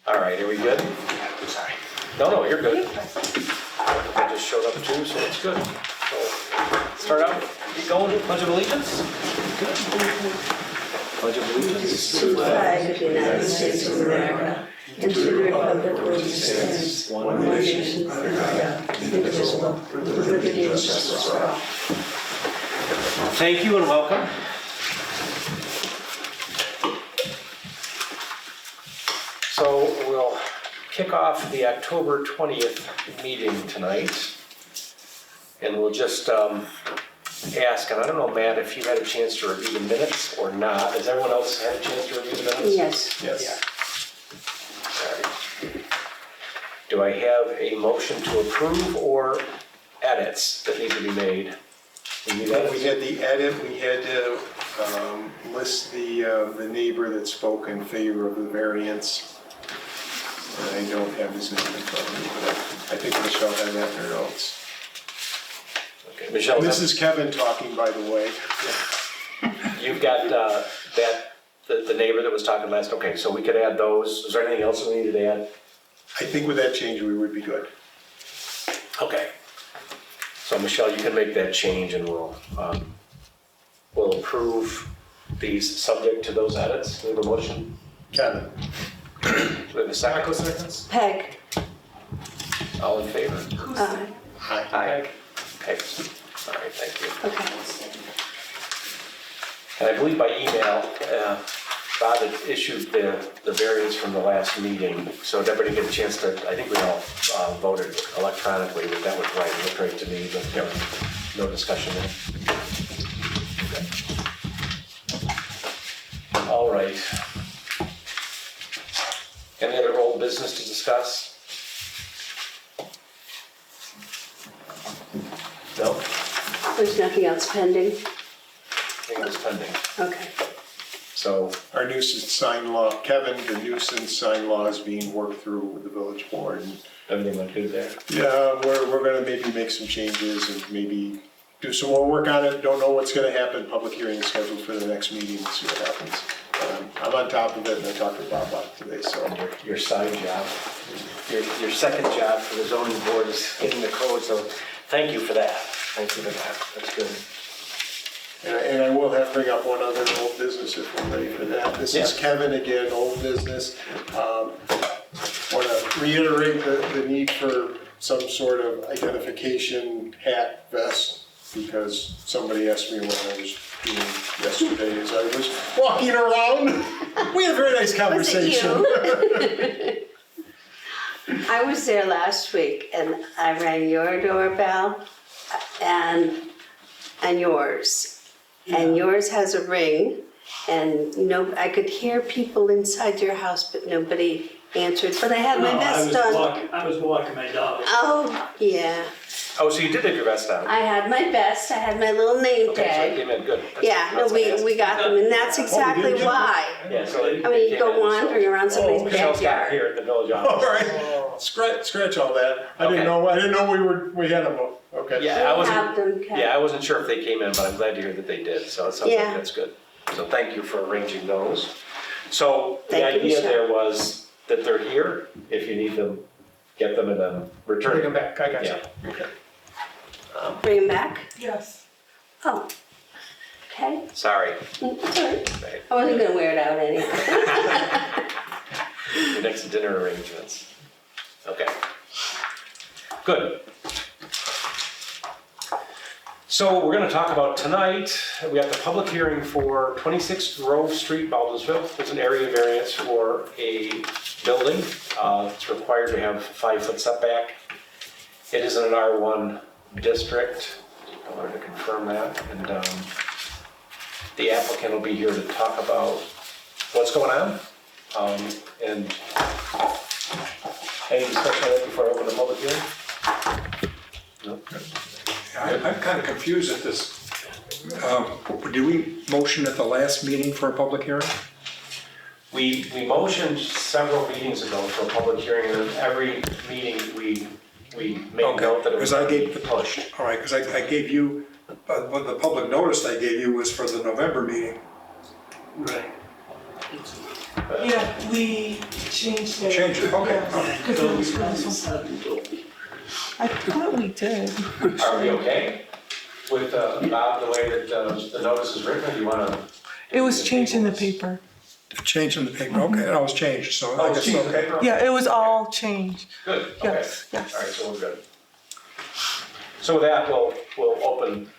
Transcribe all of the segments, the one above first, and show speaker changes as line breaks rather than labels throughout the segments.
All right, are we good?
Sorry.
No, you're good. I just showed up too, so it's good. So, start out, get going, Pledge of Allegiance. Good. Pledge of Allegiance.
To the flag of the United States of America, and to the republic for which it stands, one nation, under God, indivisible, with liberty and justice for all.
Thank you and welcome. So we'll kick off the October 20th meeting tonight. And we'll just ask, and I don't know, Matt, if you had a chance to review the minutes or not. Has everyone else had a chance to review the minutes?
Yes.
Yes. All right. Do I have a motion to approve or edits that need to be made?
We had the edit, we had to list the neighbor that spoke in favor of the variance. And I don't have his name in front of me, but I think Michelle had that in her notes.
Okay, Michelle.
This is Kevin talking, by the way.
You've got the neighbor that was talking last, okay, so we could add those. Is there anything else we needed to add?
I think with that change, we would be good.
Okay. So Michelle, you can make that change and we'll approve these subject to those edits. Do we have a motion?
Kevin.
Do we have a second? Seconds?
Peg.
All in favor?
Aye.
Aye. Okay. All right, thank you.
Okay.
And I believe by email, Bob had issued the variance from the last meeting, so did everybody get a chance to, I think we all voted electronically, but that was right, it looked right to me, but no discussion there. Okay. All right. Any other old business to discuss? No?
There's nothing else pending?
Anything else pending?
Okay.
So,
Our nuisance sign law, Kevin, the nuisance sign law is being worked through with the village board. And
everything went good there?
yeah, we're gonna maybe make some changes and maybe do some more work on it. Don't know what's gonna happen. Public hearing is scheduled for the next meeting. We'll see what happens. I'm on top of it, and I talked to Bob about it today, so.
And your side job, your second job for the zoning board is getting the code, so thank you for that. Thank you for that, that's good.
And I will have to bring up one other old business if we're ready for that. This is Kevin again, old business. Want to reiterate the need for some sort of identification hat vest, because somebody asked me what I was doing yesterday as I was walking around. We had a very nice conversation.
Was it you? I was there last week and I rang your doorbell and yours. And yours has a ring, and I could hear people inside your house, but nobody answered. But I had my vest on.
I was walking my dog.
Oh, yeah.
Oh, so you did have your vest on?
I had my vest. I had my little name
Okay, so it
tag.
came in good.
Yeah, no, we got them, and that's exactly why.
Yeah, so
I mean, you go wandering around somebody's
Michelle's got it
backyard.
here at the village
All
office.
right, scratch all that. I didn't
Okay.
know we had them. Okay.
Yeah, I
We have
wasn't,
them, Ken.
yeah, I wasn't sure if they came in, but I'm glad to hear that they did, so it sounds like
Yeah.
that's good. So thank you for arranging those. So the
Thank you,
idea
Michelle.
there was that they're here, if you need them, get them and then return.
Bring them back. I got you.
Yeah.
Okay.
Bring them back?
Yes.
Oh, okay.
Sorry.
All right.
Right.
I wasn't gonna wear it out anyway.
Your next dinner arrangements. Okay. Good. So we're going to talk about tonight, we have the public hearing for 26 Grove Street, Baldwinsville. There's an area variance for a building. It's required to have 5-foot setback. It is in an R1 district. I wanted to confirm that. And the applicant will be here to talk about what's going on. And any discussion on that before I open the public hearing? No?
I'm kind of confused at this. Did we motion at the last meeting for a public hearing?
We motioned several meetings ago for a public hearing, and then every meeting we made note that it was
Because I gave
pushed.
All right, because I gave you, but the public notice I gave you was for the November meeting.
Right. Yeah, we changed it.
Change it, okay.
Yeah, 'cause it was I thought we did.
Are we okay with, Bob, the way that the notice is written, or do you wanna?
It was changed in the paper.
Change in the paper, okay, and I was changed, so I guess, okay.
Yeah, it was all changed.
Good, okay.
Yes, yes.
All right, so we're good. So with that, we'll open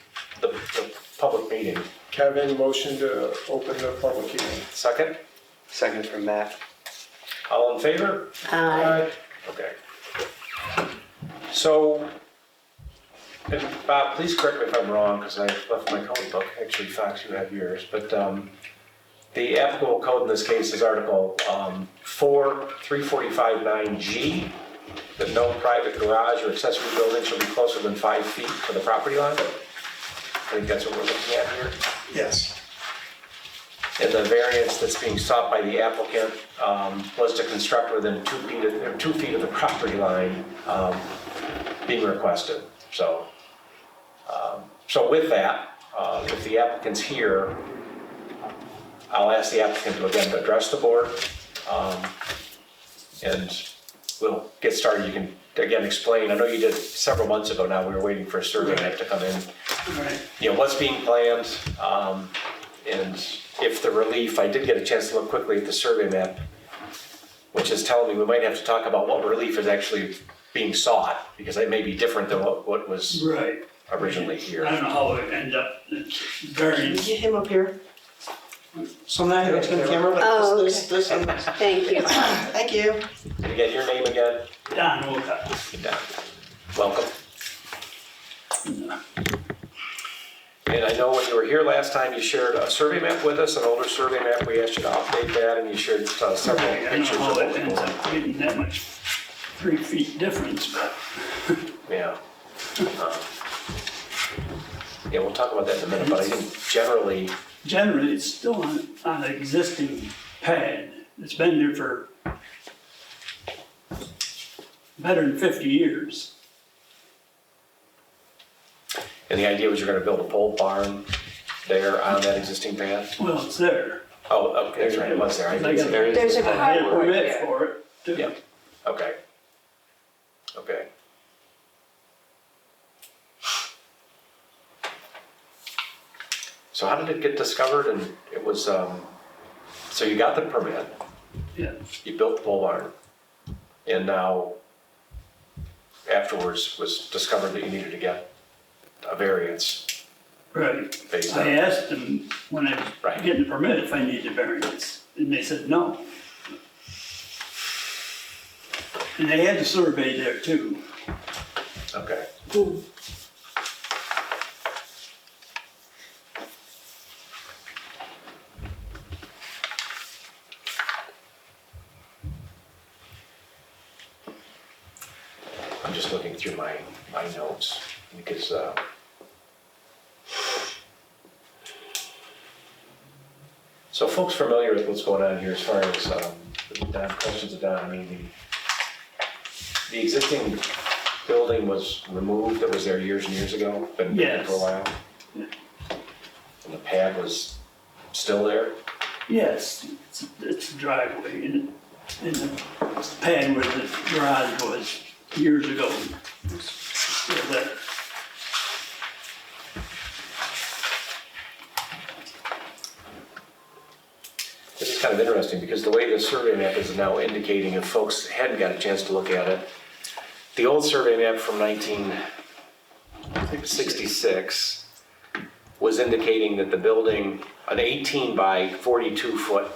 the public meeting.
Kevin, motion to open the public hearing.
Second,
Second from Matt.
all in favor?
Aye.
Okay. So, and Bob, please correct me if I'm wrong, because I left my code book, actually Fox, you have yours, but the applicable code in this case is Article 4, 345-9G, that no private garage or accessory building shall be closer than 5 feet to the property line. I think that's what we're looking at here.
Yes.
And the variance that's being sought by the applicant was to construct within 2 feet of the property line being requested. So, so with that, if the applicant's here, I'll ask the applicant to again address the board, and we'll get started. You can again explain. I know you did several months ago now. We were waiting for a survey map to come in.
Right.
You know, what's being planned, and if the relief, I did get a chance to look quickly at the survey map, which is telling me we might have to talk about what relief is actually being sought, because it may be different than what was
Right.
originally
I
here.
don't know how it ended up, it's variance.
Get him up here. So now you're looking at the camera
Oh,
like this, and
Thank you.
thank you.
Can you get your name again?
Don Wilcott.
Get down. Welcome. And I know when you were here last time, you shared a survey map with us, an older survey map. We asked you to update that, and you shared several
I don't
pictures
know
of
how
what
it
was
ends
going on.
up getting that much 3 feet difference, but
Yeah. Yeah, we'll talk about that in a minute, but I think generally,
generally it's still on an existing pad. It's been there for better than 50 years.
and the idea was you're gonna build a pole barn there on that existing pad?
Well, it's there.
Oh, okay, that's right, it was there. I didn't see it.
There's a
I had a
carport
permit
there.
for it, too.
Yeah, okay. Okay. So how did it get discovered? And it was, so you got the permit,
Yeah.
you built the pole barn, and now afterwards was discovered that you needed to get a variance
Right.
based
I
on.
asked them when I
Right.
was getting the permit if I needed variance, and they said no. And they had the survey there too.
Okay. I'm just looking through my notes because, so folks familiar with what's going on here as far as, Don, questions of Don, I mean, the existing building was removed that was there years and years ago, been there for a
Yes.
while?
Yeah.
And the pad was still there?
Yes, it's a driveway and the pad where the garage was years ago. It's still there.
This is kind of interesting because the way the survey map is now indicating, if folks hadn't got a chance to look at it, the old survey map from 1966 was indicating that the building, an 18 by 42 foot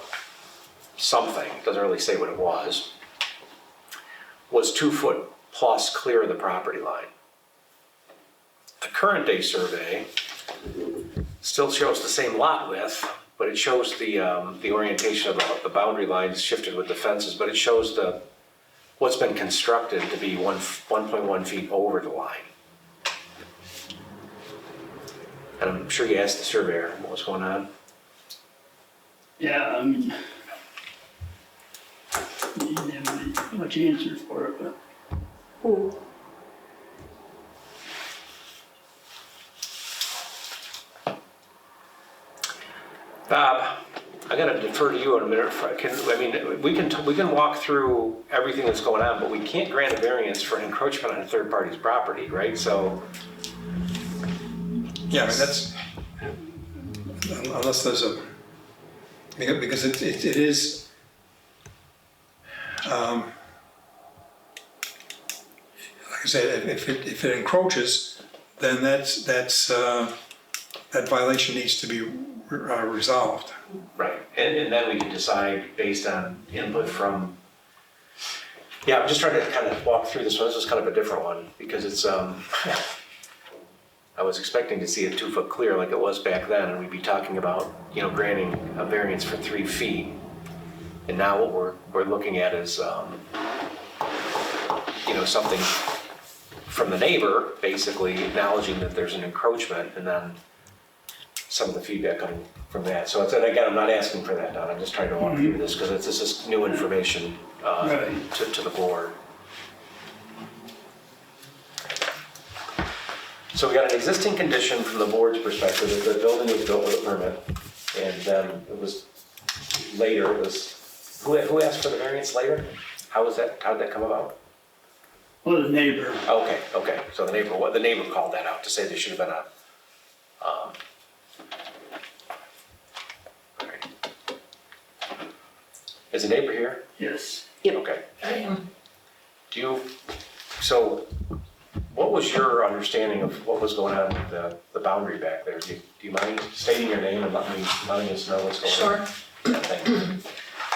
something, doesn't really say what it was 2 foot plus clear of the property line. The current day survey still shows the same lot width, but it shows the orientation of the boundary lines shifted with the fences, but it shows what's been constructed to be 1.1 feet over the line. And I'm sure you asked the surveyor what was going on.
Yeah, I mean, you didn't have much answer for it, but
Bob, I gotta defer to you in a minute. We can walk through everything that's going on, but we can't grant a variance for an encroachment on a third party's property, right? So,
Yeah, I mean, that's, unless there's a, because it is, like I said, if it encroaches, then that violation needs to be resolved.
right, and then we can decide based on input from, yeah, I'm just trying to kind of walk through this one. This is kind of a different one because it's, I was expecting to see it 2 foot clear like it was back then, and we'd be talking about, granting a variance for 3 feet. And now what we're looking at is, something from the neighbor, basically acknowledging that there's an encroachment, and then some of the feedback coming from that. So and again, I'm not asking for that, Don. I'm just trying to walk through this because this is new information
Right.
to the board. So we got an existing condition from the board's perspective that the building was built with a permit, and then it was later, who asked for the variance later? How did that come about?
Well, the neighbor,
Okay, so the neighbor called that out to say there should have been a, all right. Is the neighbor here?
yes.
Okay. So what was your understanding of what was going on with the boundary back there? Do you mind stating your name and letting us know what's going on?
Sure.
Yeah, thank you.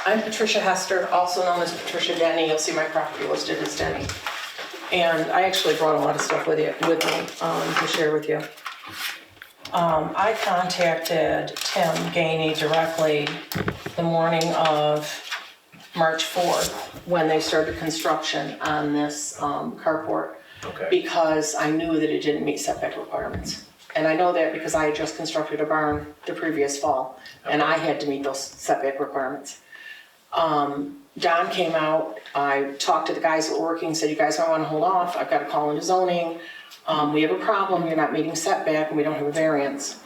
I'm Patricia Hester, also known as Patricia Denny. You'll see my property listed as Denny. And I actually brought a lot of stuff with me to share with you. I contacted Tim Gainey directly the morning of March 4th when they started construction on this carport.
Okay.
Because I knew that it didn't meet setback requirements. And I know that because I had just constructed a barn the previous fall, and I had to meet those setback requirements. Don came out, I talked to the guys that were working, said, you guys might want to hold off, I've got to call into zoning. We have a problem, you're not meeting setback, and we don't have a variance.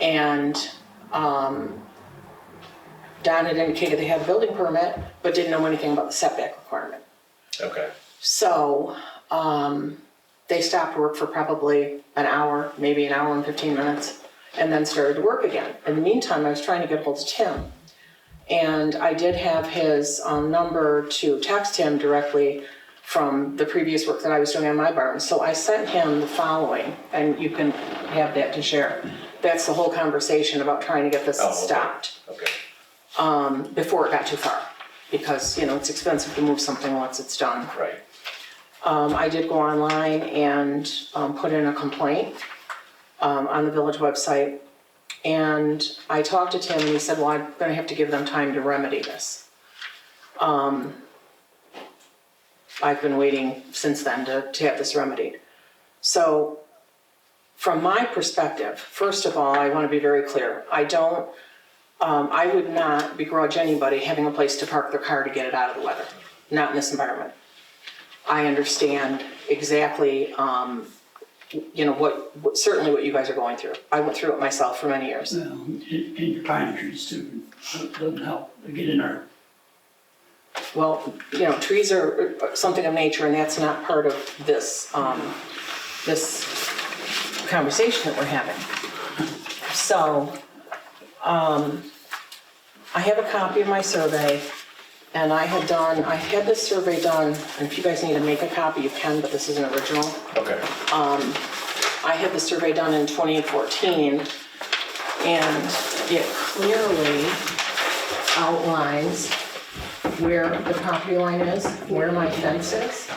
And Don had indicated they had a building permit, but didn't know anything about the setback requirement.
Okay.
So, they stopped work for probably an hour, maybe an hour and 15 minutes, and then started to work again. In the meantime, I was trying to get hold of Tim. And I did have his number to text him directly from the previous work that I was doing on my barn. So I sent him the following, and you can have that to share. That's the whole conversation about trying to get this stopped.
Okay.
Before it got too far. Because, it's expensive to move something once it's done.
Right.
I did go online and put in a complaint on the village website. And I talked to Tim and he said, well, I'm gonna have to give them time to remedy this. I've been waiting since then to have this remedied. So from my perspective, first of all, I wanna be very clear. I would not begrudge anybody having a place to park their car to get it out of the weather, not in this environment. I understand exactly, certainly what you guys are going through. I went through it myself for many years.
Well, and your pine trees too, it doesn't help, they get in there.
Well, trees are something of nature, and that's not part of this, this conversation that we're having. So, I have a copy of my survey. And I had this survey done, and if you guys need to make a copy, you can, but this is an original.
Okay.
I had the survey done in 2014, and it clearly outlines where the property line is, where my fence is.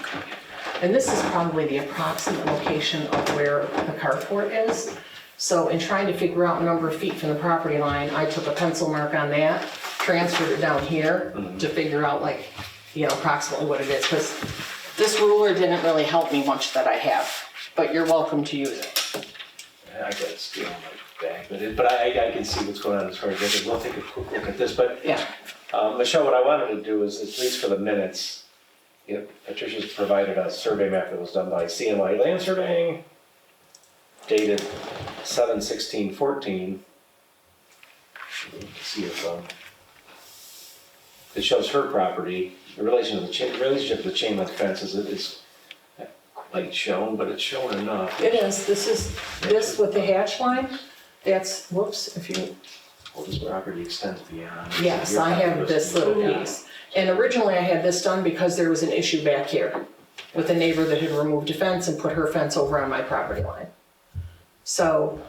And this is probably the approximate location of where the carport is. So in trying to figure out number of feet from the property line, I took a pencil mark on that, transferred it down here to figure out approximately what it is. Because this ruler didn't really help me much that I have, but you're welcome to use it.
I got it still in my bag, but I can see what's going on as far as that. We'll take a quick look at this, but
Yeah.
Michelle, what I wanted to do is, at least for the minutes, Patricia's provided a survey map that was done by CMI Land Surveying, dated 7/16/14. See if it shows her property, the relationship to the chain link fence is not quite shown, but it's shown enough.
It is, this with the hatch line, that's, whoops, if you,
Well, this property extends beyond.
yes,
Your
I
property
have
goes
this
beyond.
little piece. And originally I had this done because there was an issue back here with a neighbor that had removed a fence and put her fence over on my property line. So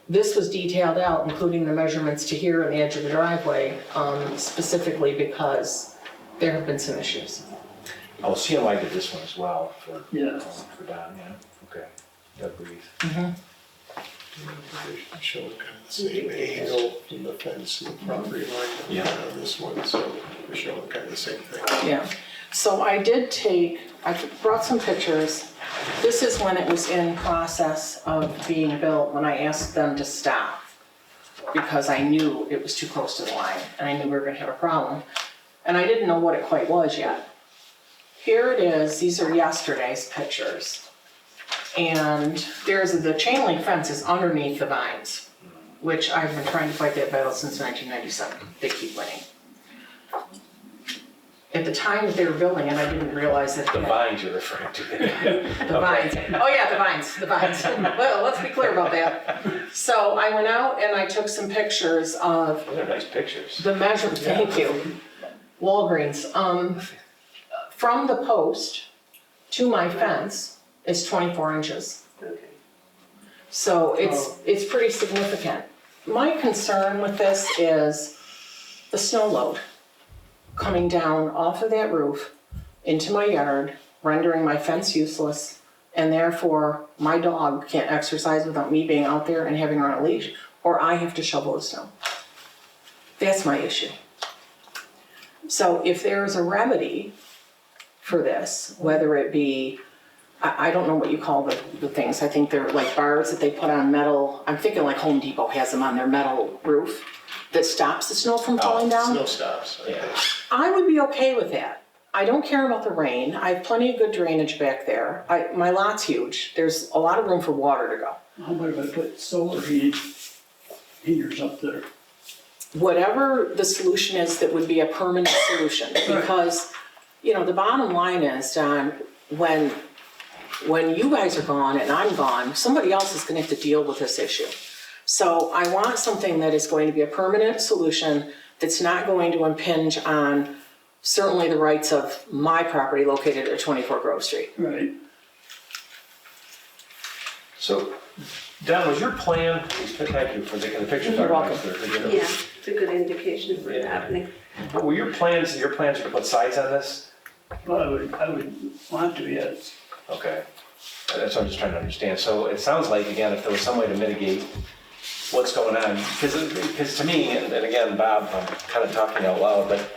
this was detailed out, including the measurements to here and the edge of the driveway, specifically because there have been some issues.
Oh, CMI did this one as well
Yeah.
for Don, yeah, okay. Doug Reeves.
Showing kind of the same angle from the fence and the property line
Yeah.
on this one, so we're showing kind of the same thing.
Yeah, so I brought some pictures. This is when it was in process of being built, when I asked them to stop, because I knew it was too close to the line, and I knew we were gonna have a problem. And I didn't know what it quite was yet. Here it is, these are yesterday's pictures. And the chain link fence is underneath the vines, which I've been trying to fight that battle since 1997. They keep winning. At the time that they were building it, I didn't realize that.
The vines you're referring to.
The vines. Oh yeah, the vines. Well, let's be clear about that. So I went out and I took some pictures of
Those are nice pictures.
the measurement, thank you, Walgreens. From the post to my fence is 24 inches.
Okay.
So it's pretty significant. My concern with this is the snow load coming down off of that roof into my yard, rendering my fence useless, and therefore my dog can't exercise without me being out there and having her on a leash, or I have to shovel the snow. That's my issue. So if there's a remedy for this, whether it be, I don't know what you call the things, I think they're like bars that they put on metal, I'm thinking like Home Depot has them on their metal roof that stops the snow from falling down.
Snow stops.
Yeah.
I would be okay with that. I don't care about the rain. I have plenty of good drainage back there. My lot's huge. There's a lot of room for water to go.
How about if I put solar heaters up there?
Whatever the solution is that would be a permanent solution, because, the bottom line is, Don, when you guys are gone and I'm gone, somebody else is gonna have to deal with this issue. So I want something that is going to be a permanent solution that's not going to impinge on certainly the rights of my property located at 24 Grove Street.
Right.
So, Don, was your plan, thank you for the pictures.
You're welcome.
Yeah, it's a good indication of what's happening.
But were your plans are to put sides on this?
Well, I would want to, yes.
Okay, that's what I'm just trying to understand. So it sounds like, again, if there was some way to mitigate what's going on, because to me, and again, Bob, I'm kind of talking out loud, but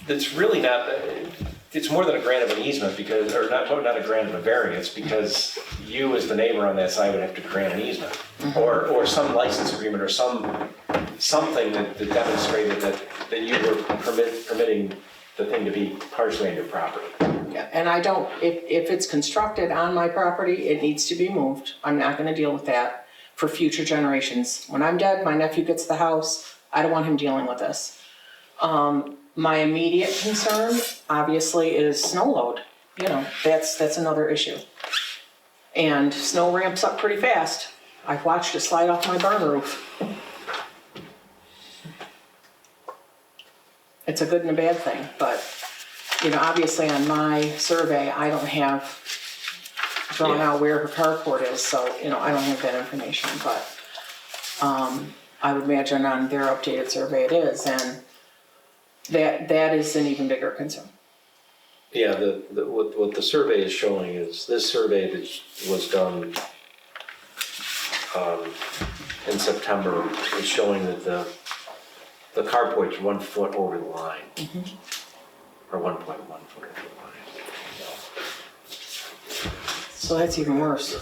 it's really not, it's more than a grant of an easement because, or not a grant of a variance, because you as the neighbor on that side would have to grant an easement. Or some license agreement or something that demonstrated that you were permitting the thing to be partially on your property.
Yeah, and I don't, if it's constructed on my property, it needs to be moved. I'm not gonna deal with that for future generations. When I'm dead, my nephew gets the house, I don't want him dealing with this. My immediate concern, obviously, is snow load. That's another issue. And snow ramps up pretty fast. I've watched it slide off my barn roof. It's a good and a bad thing, but, obviously on my survey, I don't have drawn out where her carport is, so, I don't have that information, but I would imagine on their updated survey it is, and that is an even bigger concern.
Yeah, what the survey is showing is, this survey that was done in September is showing that the carport's 1 foot over the line. Or 1.1 foot over the line.
So that's even worse.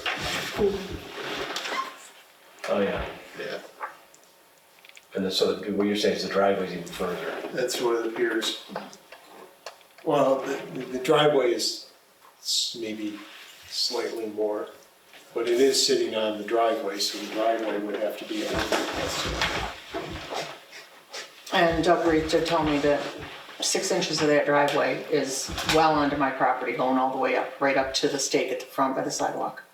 Oh, yeah.
Yeah,
And so what you're saying is the driveway's even further.
that's what it appears. Well, the driveway is maybe slightly more, but it is sitting on the driveway, so the driveway would have to be a little bit less.
And Doug Reed did tell me that 6 inches of that driveway is well onto my property, going all the way up, right up to the stake at the front by the sidewalk.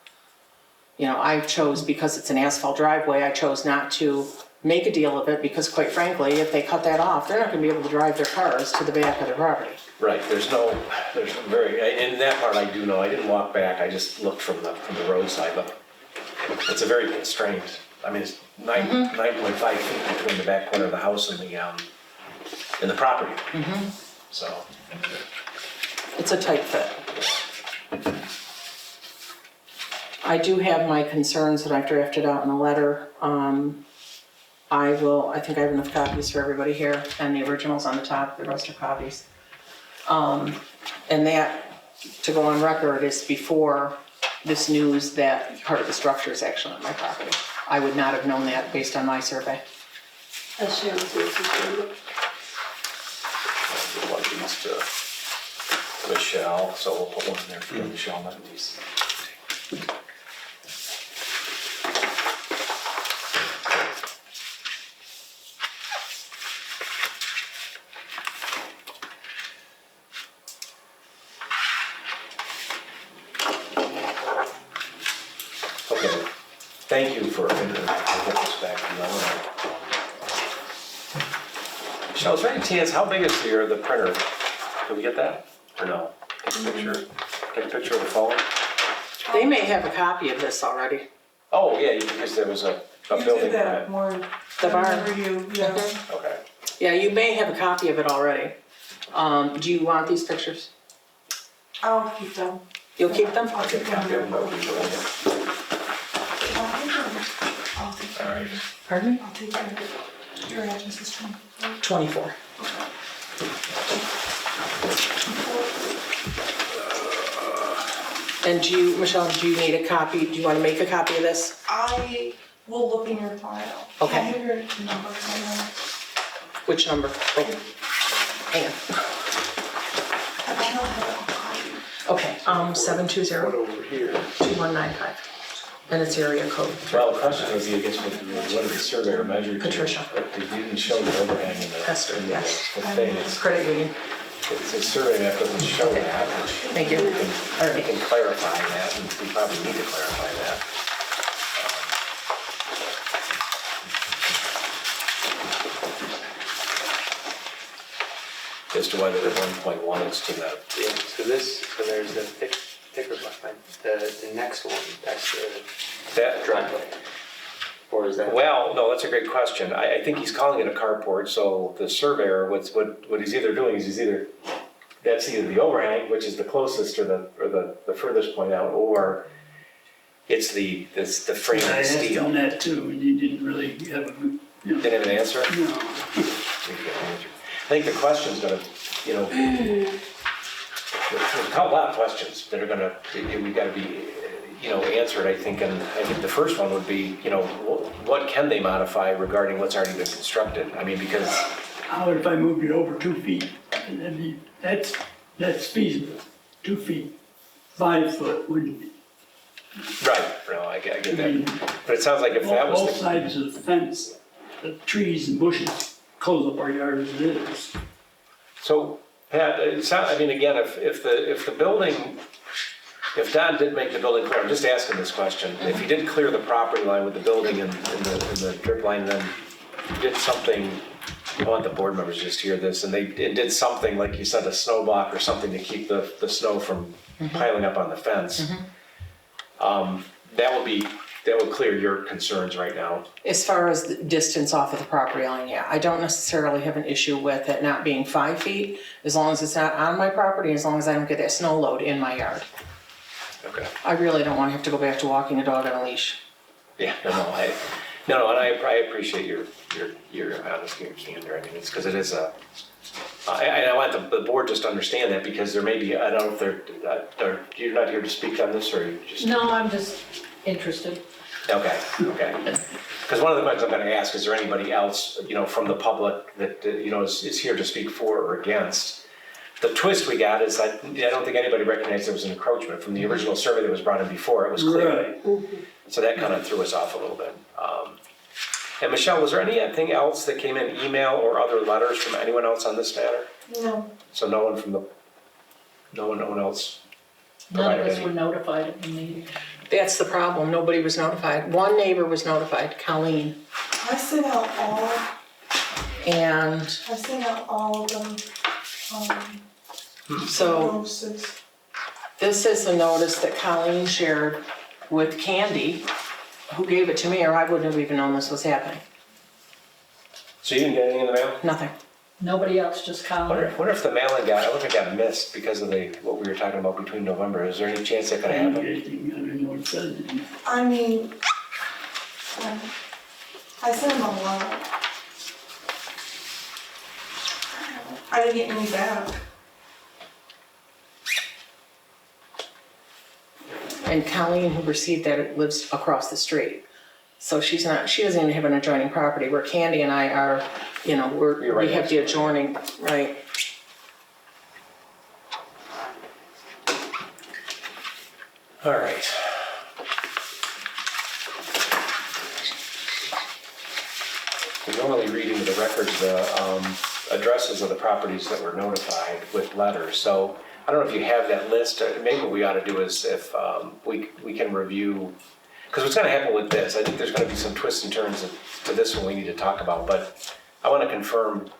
You know, I chose, because it's an asphalt driveway, I chose not to make a deal of it, because quite frankly, if they cut that off, they're not gonna be able to drive their cars to the back of their property.
Right, there's in that part I do know, I didn't walk back, I just looked from the roadside, but it's a very constrained, I mean, it's 9.5 feet between the back corner of the house and the property. So,
It's a tight fit. I do have my concerns that I've drafted out in a letter. I think I have enough copies for everybody here, and the originals on the top, the rest are copies. And that, to go on record, is before this news that part of the structure is actually on my property. I would not have known that based on my survey.
I'll share with you.
I'll give one of these to Michelle, so we'll put one in there for Michelle, not these. Okay, thank you for getting this back to you. Michelle, is there any chance, how big is the printer? Can we get that, or no? Take a picture of the phone?
They may have a copy of this already.
Oh, yeah, because there was a
You
building
did that
permit.
more.
The barn.
Remember you, yeah.
Okay.
Yeah, you may have a copy of it already. Do you want these pictures?
I'll keep them.
You'll keep them?
I'll keep them.
That would be terrific.
I'll take
All
care
right.
of it.
Pardon me?
I'll take care of it. Your address is 24.
24. And Michelle, do you need a copy? Do you want to make a copy of this?
I will look in your file.
Okay.
I have your number somewhere.
Which number? Oh, hang on.
I don't have it on copy.
Okay, 720-2195.
One over here.
And it's area code.
Well, the question is, I guess, what did the surveyor measure?
Patricia.
They didn't show the overhang in the.
Hester,
in the-
yes.
the thing.
Credit union.
It's a survey that doesn't show that, which.
Thank you.
We
All right.
can clarify that, and we probably need to clarify that. As to whether the 1.1 is to the,
Yeah, so there's the thicker line, the next one, that's the
that,
driveway. Or is that?
well, no, that's a great question. I think he's calling it a carport, so the surveyor, what he's either doing is that's either the overhang, which is the closest or the furthest point out, or it's the frame
I
of
asked
steel.
him that too, and he didn't really have a good, you know,
Didn't have an answer?
no.
I think the question's gonna, there's a lot of questions that are gonna, we gotta be, answered, I think, and I think the first one would be, what can they modify regarding what's already been constructed? I mean, because,
How if I moved it over 2 feet? And then that's feasible, 2 feet, 5 foot wouldn't be.
right, no, I get that. But it sounds like if that was
Both
the,
sides of the fence, the trees and bushes close up our yard as it is.
so, Pat, I mean, again, if the building, if Don did make the building clear, I'm just asking this question, if he did clear the property line with the building and the drip line, then did something, I want the board members to just hear this, and it did something, like you said, a snow block or something to keep the snow from piling up on the fence. That would clear your concerns right now.
As far as the distance off of the property line, yeah, I don't necessarily have an issue with it not being 5 feet, as long as it's not on my property, as long as I don't get that snow load in my yard.
Okay.
I really don't want to have to go back to walking a dog on a leash.
Yeah, and I appreciate your honesty and candor. I mean, it's because it is I want the board just to understand that, because there may be, I don't know if you're not here to speak on this, or you just.
No, I'm just interested.
Okay. Because one of the questions I'm going to ask, is there anybody else, from the public that, is here to speak for or against? The twist we got is I don't think anybody recognized there was an encroachment from the original survey that was brought in before. It was clear.
Right.
So that kind of threw us off a little bit. And Michelle, was there anything else that came in email or other letters from anyone else on this matter?
No.
So no one else
None of
provided
us
any?
were notified of the meeting.
That's the problem, nobody was notified. One neighbor was notified, Colleen,
I sent out
and
all the,
so
notices.
this is the notice that Colleen shared with Candy, who gave it to me, or I wouldn't have even known this was happening.
So you didn't get anything in the mail?
Nothing.
Nobody else, just Colin.
Wonder if the mailing got, I wonder if it got missed because of what we were talking about between November. Is there any chance that could
I
have
didn't
happened?
get anything, I didn't know what it said.
I mean, I sent them a lot. I didn't get any back.
And Colleen, who received that, lives across the street. So she doesn't even have an adjoining property, where Candy and I are,
You're right
we have
next
the
to it.
adjoining, right?
All right. We normally read into the records the addresses of the properties that were notified with letters. So I don't know if you have that list. Maybe what we ought to do is if we can review, because what's going to happen with this, I think there's going to be some twists and turns to this one we need to talk about. But I want to confirm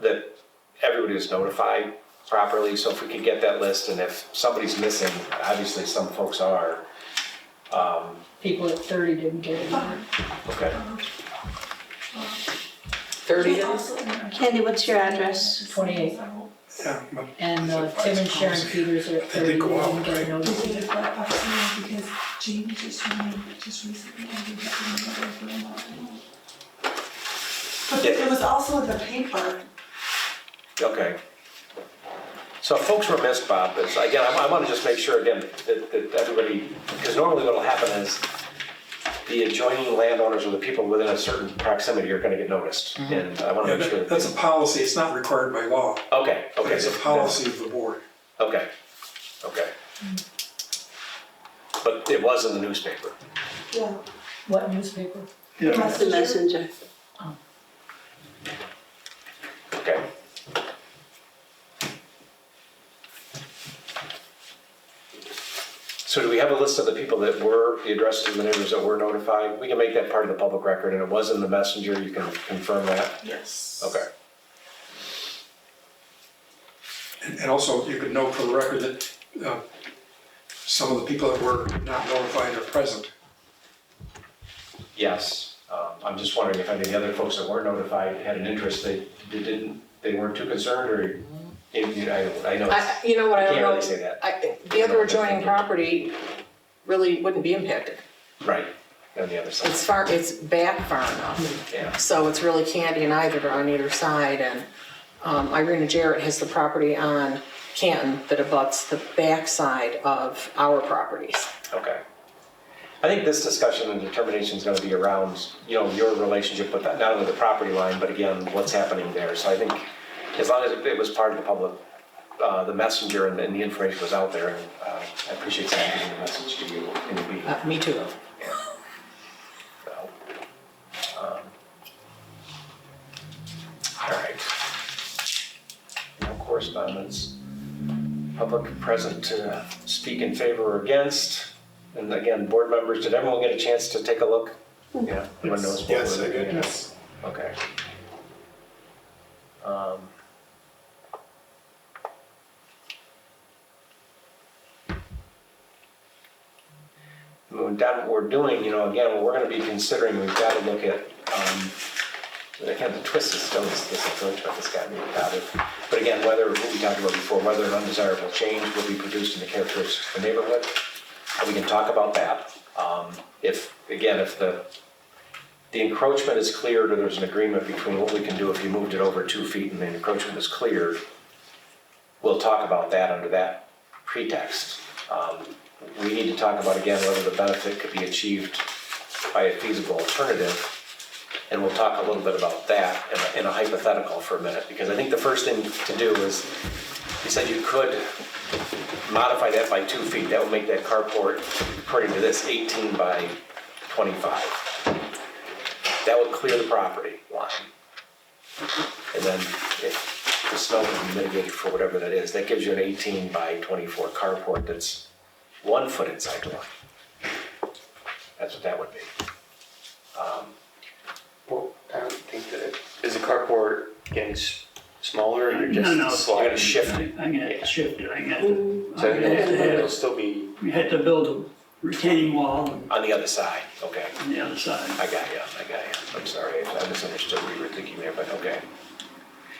that everybody was notified properly. So if we could get that list, and if somebody's missing, obviously some folks are.
People at 30 didn't get it either.
Okay.
30
Candy, what's your address?
28.
Yeah, but
And Tim and Sharon Peters are at 30,
did go
they
out,
didn't get a notice
Did
either.
it, but because Jamie just recently ended up in another room. But it was also in the paper.
Okay. So if folks were missed, Bob, again, I want to just make sure again that everybody, because normally what'll happen is the adjoining landowners or the people within a certain proximity are going to get noticed. And I want to
yeah,
make sure.
that's a policy, it's not required by law.
Okay, okay.
It's a policy of the board.
Okay, okay. But it was in the newspaper.
Yeah.
What newspaper?
Yeah,
That's the messenger.
Okay. So do we have a list of the people that were, the addresses of the neighbors that were notified? We can make that part of the public record, and it was in the messenger, you can confirm that?
Yes.
Okay.
And also, you could note for the record that some of the people that were not notified are present.
Yes, I'm just wondering if any of the other folks that were notified had an interest, they weren't too concerned, or, I know,
You know what, I
you
don't
can't
know.
really say that.
The other adjoining property really wouldn't be impacted.
Right, on the other side,
It's back far enough.
yeah,
So it's really Candy and I that are on either side, and Irina Jarrett has the property on Canton that abuts the backside of our properties.
okay. I think this discussion and determination is gonna be around, your relationship with that, not only the property line, but again, what's happening there. So I think as long as it was part of the public, the messenger and the information was out there, and I appreciate someone giving the message to you in the meeting.
Me too.
So, all right. No correspondence. Public present to speak in favor or against. And again, board members, did everyone get a chance to take a look? Yeah, everyone knows what
Yes,
we're
I
looking
did,
at?
yes.
Okay. Down what we're doing, again, what we're gonna be considering, we've gotta look at, again, the twist is still this approach, but this got me about it. But again, whether, what we talked about before, whether an undesirable change will be produced in the characteristics of the neighborhood, we can talk about that. If the encroachment is cleared, or there's an agreement between what we can do if you moved it over 2 feet and the encroachment is cleared, we'll talk about that under that pretext. We need to talk about, again, whether the benefit could be achieved by a feasible alternative, and we'll talk a little bit about that in a hypothetical for a minute, because I think the first thing to do is, you said you could modify that by 2 feet. That would make that carport, according to this, 18 by 25. That would clear the property line. And then if the snow can be mitigated for whatever that is, that gives you an 18 by 24 carport that's 1 foot inside the line. That's what that would be.
Well, I don't think that it, is the carport getting smaller or you're just
No, no.
You're
sliding?
gonna shift it.
I'm gonna shift it, I'm gonna,
So it'll
have
still be,
we had to build a retaining wall
On the other side, okay.
on the other side.
I got you. I'm sorry, I misunderstood what you were thinking there, but okay.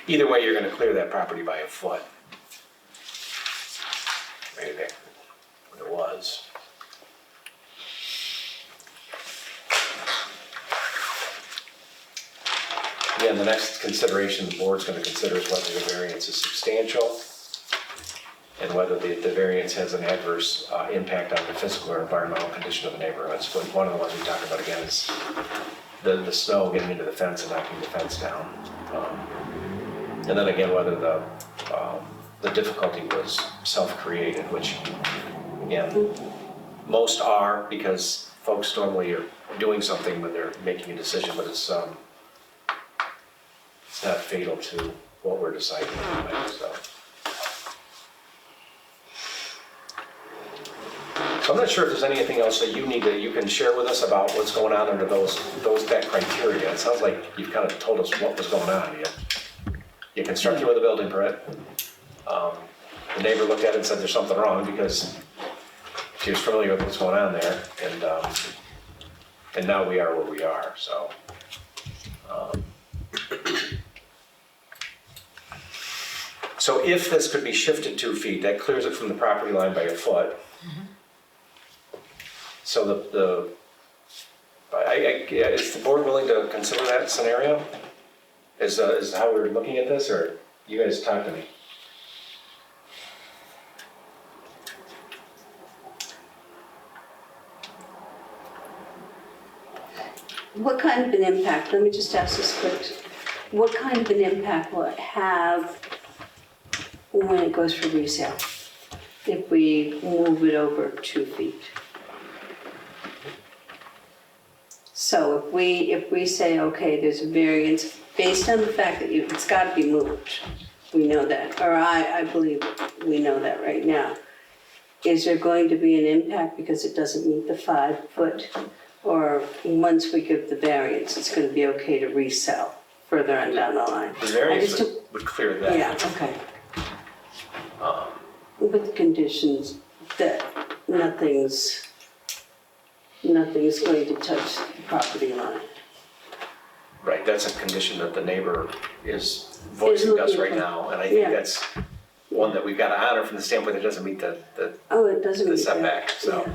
Either way, you're gonna clear that property by a foot. Right there, what it was. Again, the next consideration the board's gonna consider is whether the variance is substantial and whether the variance has an adverse impact on the physical or environmental condition of the neighborhoods. But one of the ones we talked about again is the snow getting into the fence and knocking the fence down. And then again, whether the difficulty was self-created, which again, most are because folks normally are doing something when they're making a decision, but it's not fatal to what we're deciding anyway, so. So I'm not sure if there's anything else that you can share with us about what's going on under that criteria. It sounds like you've kind of told us what was going on. You constructed with a building permit. The neighbor looked at it and said there's something wrong because she was familiar with what's going on there, and now we are where we are, so. So if this could be shifted 2 feet, that clears it from the property line by a foot. So is the board willing to consider that scenario? Is how we're looking at this, or you guys talk to me?
What kind of an impact, let me just ask this quick, what kind of an impact will it have when it goes for resale? If we move it over 2 feet? So if we say, okay, there's a variance based on the fact that it's gotta be moved, we know that, or I believe we know that right now. Is there going to be an impact because it doesn't meet the 5 foot? Or once we give the variance, it's gonna be okay to resell further on down the line?
The variance would clear that.
Yeah, okay. With the conditions that nothing's going to touch the property line.
Right, that's a condition that the neighbor is voicing to us right now, and I think
Yeah.
that's one that we've got to honor from the standpoint that it doesn't meet the
Oh, it doesn't meet that.
setback, so.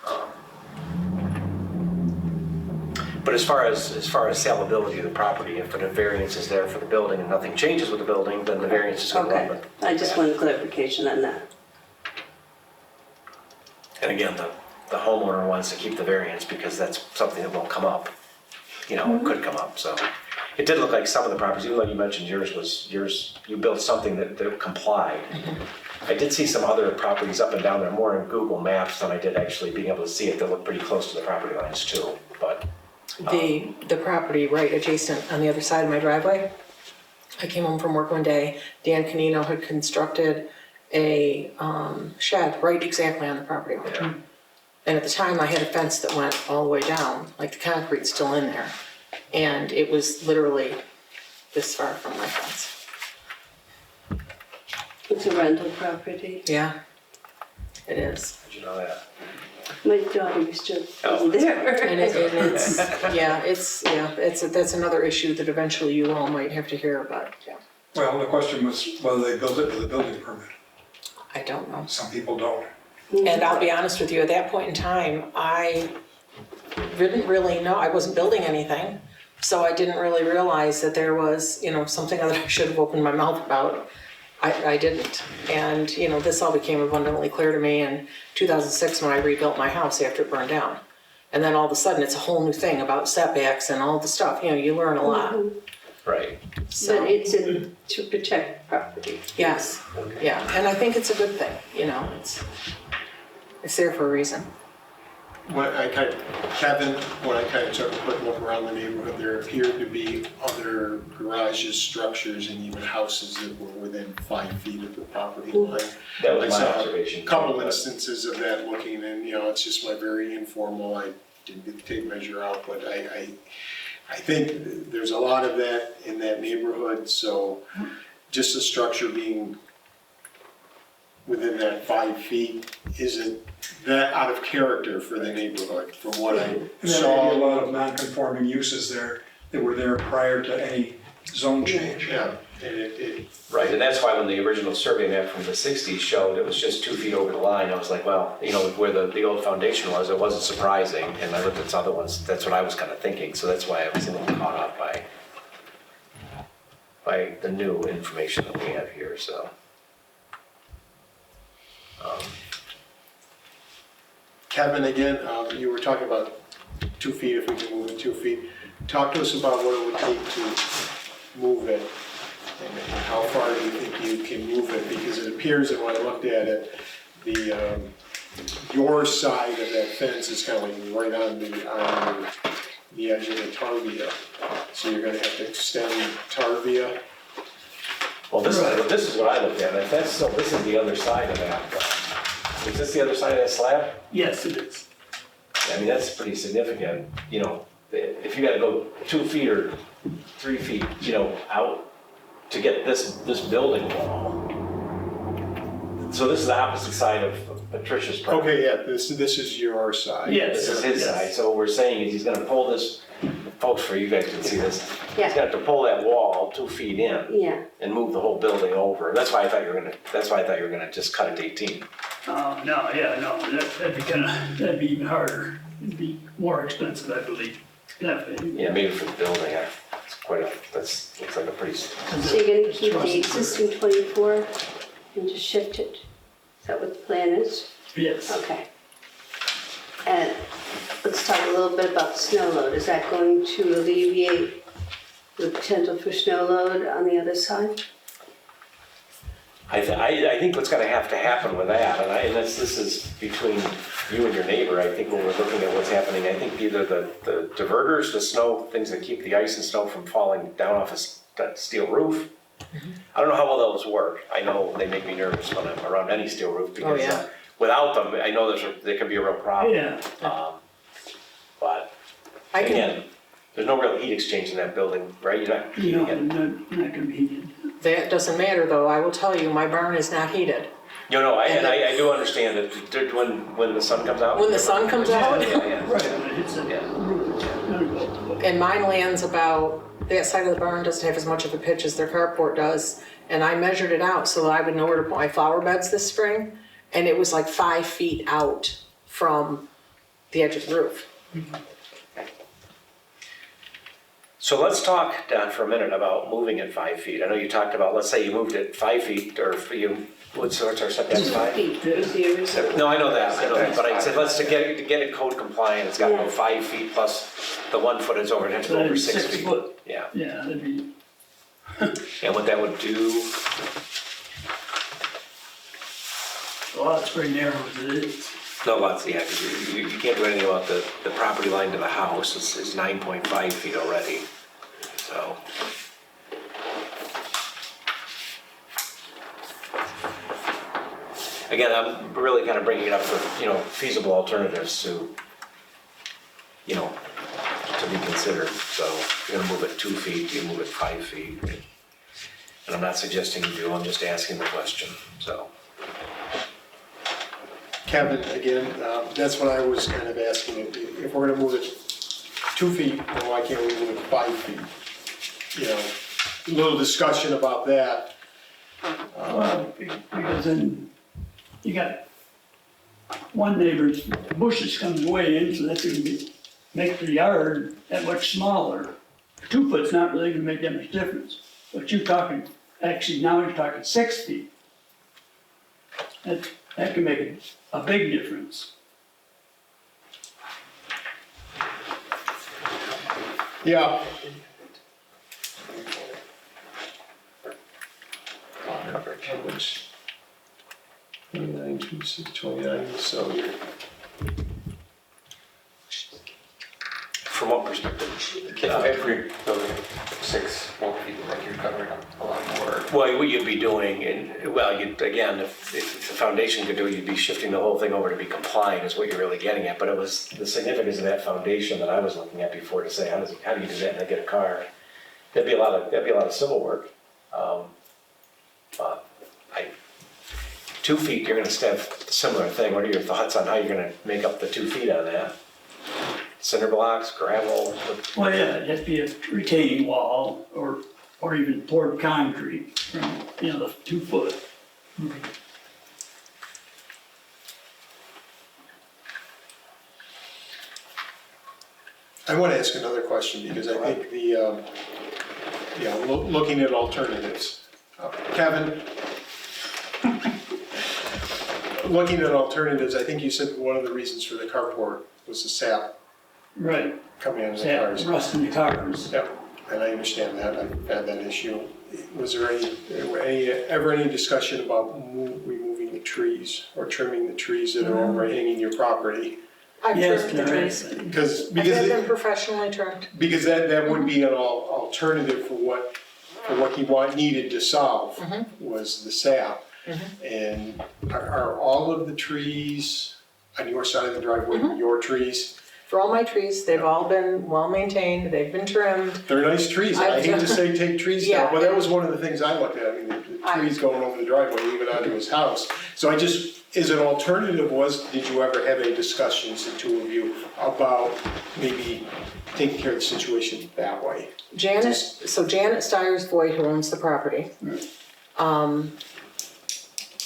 Yeah.
But as far as salability of the property, if a variance is there for the building and nothing changes with the building, then the variance is going to
Okay,
run.
I just wanted clarification on that.
And again, the homeowner wants to keep the variance because that's something that won't come up. You know, it could come up, so. It did look like some of the properties, even though you mentioned you built something that complied. I did see some other properties up and down there, more in Google Maps than I did actually being able to see it, that look pretty close to the property lines too, but.
The property right adjacent on the other side of my driveway, I came home from work one day, Dan Canino had constructed a shed right exactly on the property line.
Yeah.
And at the time, I had a fence that went all the way down, like the concrete's still in there. And it was literally this far from my fence.
It's a rental property.
Yeah, it is.
Did you know that?
My daughter used to
Oh.
live there.
And that's another issue that eventually you all might have to hear about, yeah.
Well, the question was whether they built it with a building permit.
I don't know.
Some people don't.
And I'll be honest with you, at that point in time, I didn't really know, I wasn't building anything. So I didn't really realize that there was, something that I should have opened my mouth about. I didn't. And, this all became abundantly clear to me in 2006 when I rebuilt my house after it burned down. And then all of a sudden, it's a whole new thing about setbacks and all the stuff, you learn a lot.
Right.
So,
But it's to protect property.
yes, yeah, and I think it's a good thing, it's there for a reason.
Kevin, when I kind of took a quick look around the neighborhood, there appeared to be other garages, structures, and even houses that were within 5 feet of the property line.
That was
I
my
saw
observation.
a couple instances of that looking, and, you know, it's just my very informal, I didn't get the tape measure out, but I think there's a lot of that in that neighborhood, so just the structure being within that 5 feet isn't that out of character for the neighborhood, from what I
And there may be a
saw.
lot of non-conforming uses there that were there prior to any zone change.
Yeah, and it,
Right, and that's why when the original survey map from the 60s showed it was just 2 feet over the line, I was like, well, you know, where the old foundation was, it wasn't surprising. And I looked at some other ones, that's what I was kind of thinking, so that's why I was a little caught up by the new information that we have here, so.
Kevin, again, you were talking about 2 feet, if we can move it 2 feet. Talk to us about what it would take to move it, and how far do you think you can move it? Because it appears that when I looked at it, your side of that fence is kind of like right on the edge of the tarvia. So you're gonna have to extend tarvia.
Well, this is what I looked at, if that's, so this is the other side of that. Is this the other side of that slab?
Yes, it is.
I mean, that's pretty significant, you know, if you gotta go 2 feet or 3 feet, you know, out to get this building wall. So this is the opposite side of Patricia's property.
Okay, yeah, this is your side.
Yes.
This is his
Yes.
side, so what we're saying is he's gonna pull this, folks, for you guys can see this, he's
Yeah.
gonna have to pull that wall 2 feet in
Yeah,
and move the whole building over. That's why I thought you were gonna just cut it to 18.
Oh, no, yeah, no, that'd be even harder. It'd be more expensive, I believe. Definitely.
Yeah, maybe for the building, looks like a pretty,
so you're gonna keep the existing 24 and just shift it? Is that what the plan is?
Yes.
Okay. And let's talk a little bit about the snow load. Is that going to alleviate the potential for snow load on the other side?
I think what's gonna have to happen with that, and this is between you and your neighbor, I think when we're looking at what's happening, I think either the diverters, the snow, things that keep the ice and snow from falling down off a steel roof. I don't know how well those work. I know they make me nervous when I'm around any steel roof because
yeah.
Without them, I know there can be a real problem.
Yeah.
But
I can,
again, there's no real heat exchange in that building, right? You're not
No,
heating it.
not gonna be heated.
that doesn't matter though, I will tell you, my barn is not heated.
You know, I do understand that when the sun comes out.
When the sun comes out?
Yeah.
Right, but it's a
Yeah.
roof, it's gonna go.
And mine lands about, that side of the barn doesn't have as much of a pitch as their carport does. And I measured it out so that I would know where to put my flower beds this spring. And it was like 5 feet out from the edge of the roof.
So let's talk, Don, for a minute about moving it 5 feet. I know you talked about, let's say you moved it 5 feet, or what's our setback, 5?
2 feet is the original.
No, I know that, but I said, to get it code compliant, it's gotta go 5 feet plus the 1 foot is over, it has to go over 6 feet.
foot.
Yeah,
Yeah, that'd be,
and what that would do,
well, it's pretty narrow as it is.
no lots, yeah, 'cause you can't do anything about the property line to the house, it's 9.5 feet already, so. Again, I'm really kind of bringing it up for, feasible alternatives to, to be considered. So if you're gonna move it 2 feet, you move it 5 feet. And I'm not suggesting you do, I'm just asking the question, so.
Kevin, again, that's what I was kind of asking, if we're gonna move it 2 feet, then why can't we move it 5 feet? A little discussion about that.
Well, because then you got one neighbor's bushes comes way in, so that's gonna make the yard that much smaller. 2 foot's not really gonna make that much difference, but you're talking, actually now you're talking 6 feet. That can make a big difference.
Yeah. Coverage. 29, 26, 29, so you're
what perspective?
Every building, 6 more feet, like you're covering up a lot more.
Well, what you'd be doing, and, well, you'd, again, if the foundation could do it, you'd be shifting the whole thing over to be compliant is what you're really getting at. But it was the significance of that foundation that I was looking at before to say, how do you do that and then get a car? That'd be a lot of civil work. But 2 feet, you're gonna have a similar thing. What are your thoughts on how you're gonna make up the 2 feet on that? Cinder blocks, gravel?
Well, yeah, it'd have to be a retaining wall or even poured concrete from, the 2 foot.
I want to ask another question because I think looking at alternatives. Kevin, looking at alternatives, I think you said one of the reasons for the carport was the sap
Right.
coming out of the
Sap,
cars.
rust in the cars.
Yep, and I understand that, I've had that issue. Was there ever any discussion about removing the trees or trimming the trees that are overhanging your property?
I've
Yes,
trimmed the
there
trees.
is.
I've had them professionally trimmed.
Because that would be an alternative for what he needed to solve, was the sap. And are all of the trees on your side of the driveway your trees?
For all my trees, they've all been well maintained, they've been trimmed.
They're nice trees, I hate to say take trees down,
Yeah.
but that was one of the things I looked at, I mean, the trees going over the driveway, even onto his house. So as an alternative did you ever have any discussions, the two of you, about maybe taking care of the situation that way?
Janet Steyer's Voigt, who owns the property,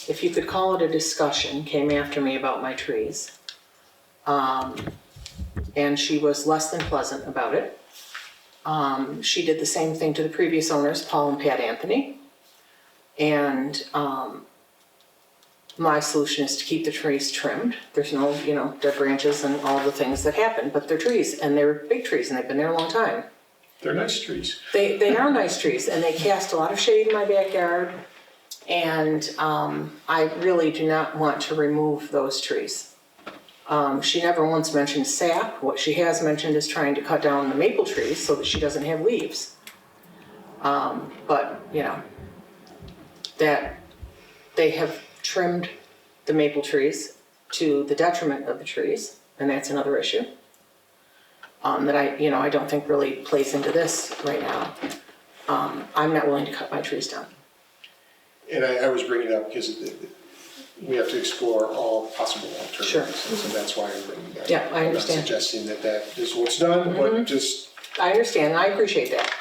if you could call it a discussion, came after me about my trees. And she was less than pleasant about it. She did the same thing to the previous owners, Paul and Pat Anthony. And my solution is to keep the trees trimmed. There's no, dead branches and all the things that happen, but they're trees, and they're big trees, and they've been there a long time.
They're nice trees.
They are nice trees, and they cast a lot of shade in my backyard, and I really do not want to remove those trees. She never once mentioned sap. What she has mentioned is trying to cut down the maple trees so that she doesn't have leaves. But, that they have trimmed the maple trees to the detriment of the trees, and that's another issue. That I don't think really plays into this right now. I'm not willing to cut my trees down.
And I was bringing it up because we have to explore all possible alternatives.
Sure.
So that's why I'm bringing that.
Yeah, I understand.
I'm not suggesting that is what's done, but just.
I understand, and I appreciate that.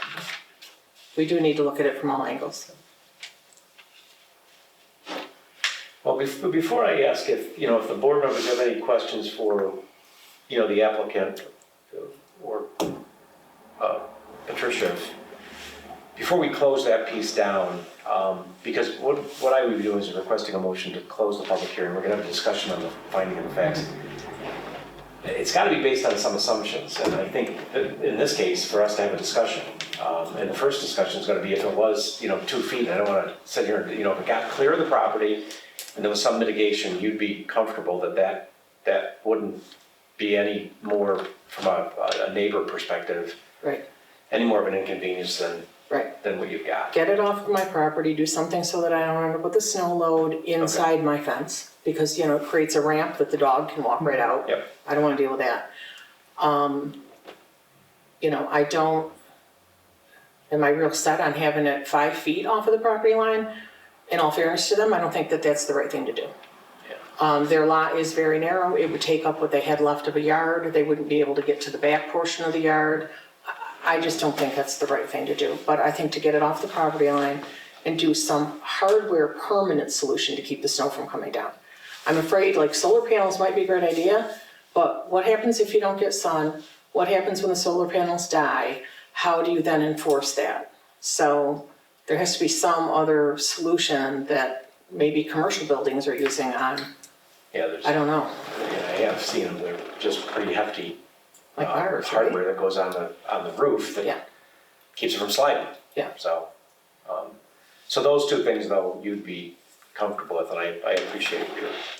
We do need to look at it from all angles.
Well, before I ask if the board members have any questions for, the applicant or Patricia, before we close that piece down, because what I would be doing is requesting a motion to close the public hearing. We're gonna have a discussion on the finding of the facts. It's gotta be based on some assumptions, and I think that in this case, for us to have a discussion, and the first discussion is gonna be if it was, 2 feet, I don't wanna sit here, if it got clear of the property and there was some mitigation, you'd be comfortable that wouldn't be any more, from a neighbor perspective,
Right.
any more of an inconvenience than what you've got.
Get it off of my property, do something so that I don't end up with a snow load inside my fence, because, it creates a ramp that the dog can walk right out.
Yep.
I don't wanna deal with that. Am I real set on having it 5 feet off of the property line? In all fairness to them, I don't think that that's the right thing to do. Their lot is very narrow, it would take up what they had left of a yard, they wouldn't be able to get to the back portion of the yard. I just don't think that's the right thing to do, but I think to get it off the property line and do some hardware permanent solution to keep the snow from coming down. I'm afraid solar panels might be a great idea, but what happens if you don't get sun? What happens when the solar panels die? How do you then enforce that? So there has to be some other solution that maybe commercial buildings are using on, I don't know.
I have seen them, they're just pretty hefty.
Like ours, right?
Hardware that goes on the roof
Yeah.
that keeps it from sliding.
Yeah.
So those two things though, you'd be comfortable with, and I appreciate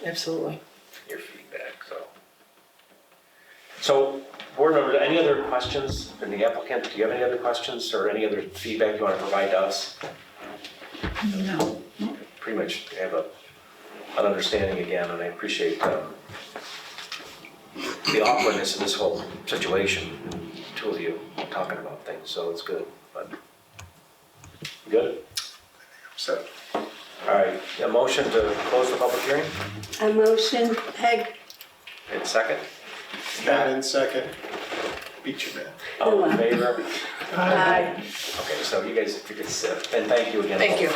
Absolutely.
your feedback, so. So, board members, any other questions from the applicant? Do you have any other questions or any other feedback you want to provide to us?
No.
Pretty much have an understanding again, and I appreciate the awkwardness of this whole situation, two of you talking about things, so it's good, but. Good?
So,
All right, a motion to close the public hearing,
A motion, Peg,
and second?
Kevin, second. Beat you, man.
All in favor?
aye.
Okay, so you guys, if you could sit, and thank you again.
Thank you.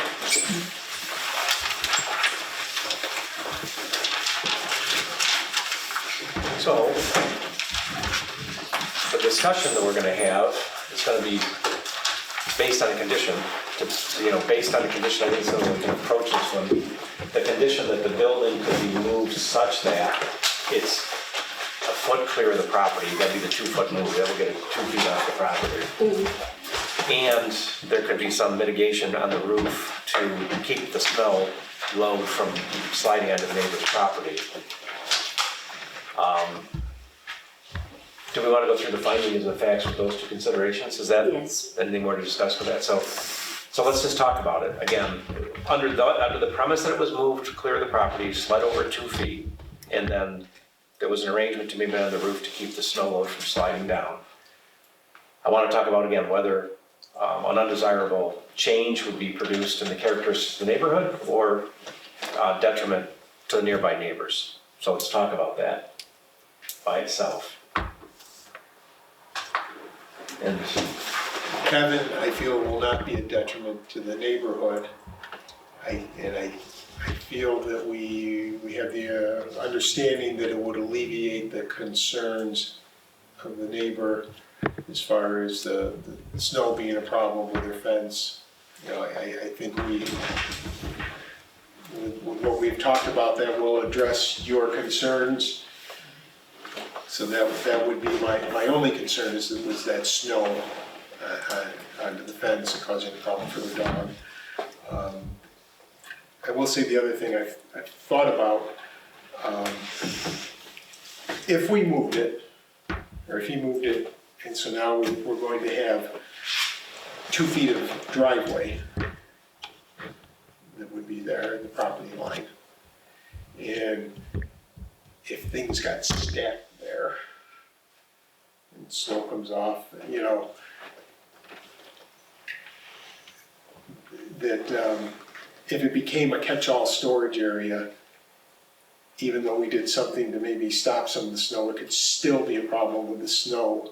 So, the discussion that we're gonna have is gonna be based on a condition, based on a condition, I think so we can approach this one. The condition that the building could be moved such that it's a foot clear of the property, you gotta be the 2-foot move, that will get it 2 feet off the property. And there could be some mitigation on the roof to keep the snow load from sliding onto the neighbor's property. Do we want to go through the findings and the facts with those two considerations? Is that
Yes.
anything more to discuss with that? So let's just talk about it. Again, under the premise that it was moved to clear the property, slide over 2 feet, and then there was an arrangement to be made on the roof to keep the snow load from sliding down. I want to talk about again whether an undesirable change would be produced in the characteristics of the neighborhood or detriment to the nearby neighbors. So let's talk about that by itself. And
Kevin, I feel will not be a detriment to the neighborhood. I feel that we have the understanding that it would alleviate the concerns of the neighbor as far as the snow being a problem with their fence. You know, I think with what we've talked about, that will address your concerns. So that would be my only concern was that snow onto the fence and causing a problem for the dog. I will say the other thing I've thought about, if we moved it, or if he moved it, and so now we're going to have 2 feet of driveway that would be there in the property line. And if things got stacked there and snow comes off, you know, that if it became a catch-all storage area, even though we did something to maybe stop some of the snow, it could still be a problem with the snow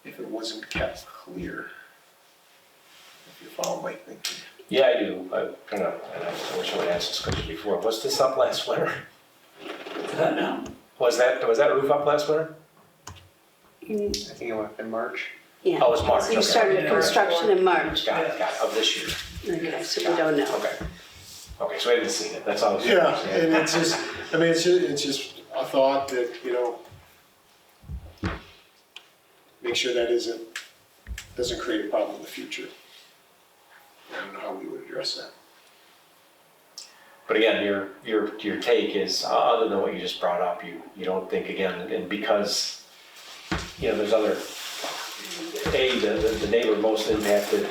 if it wasn't kept clear. If you follow my thinking.
yeah, I do. And I wish I would ask this question before. Was this up last winter?
No.
Was that roof up last winter?
I think it went in March.
Yeah.
Oh, it was March, okay.
You started construction in March.
Got it, of this year.
Okay, so we don't know.
Okay, so we haven't seen it, that's all.
Yeah, and it's just, I mean, it's just a thought that, you know, make sure that doesn't create a problem in the future. I don't know how we would address that.
But again, your take is, other than what you just brought up, you don't think, again, and because, you know, there's other, the neighbor most impacted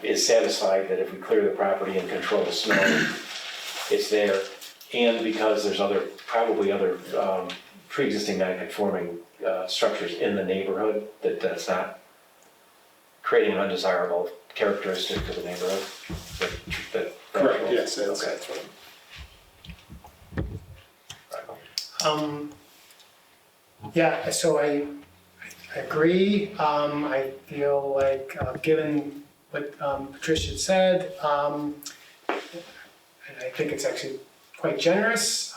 is satisfied that if we clear the property and control the snow, it's there, and because there's probably other pre-existing non-conforming structures in the neighborhood that's not creating an undesirable characteristic of the neighborhood.
Correct, yes, that's
Okay.
right.
Yeah, so I agree. I feel like, given what Patricia said, and I think it's actually quite generous,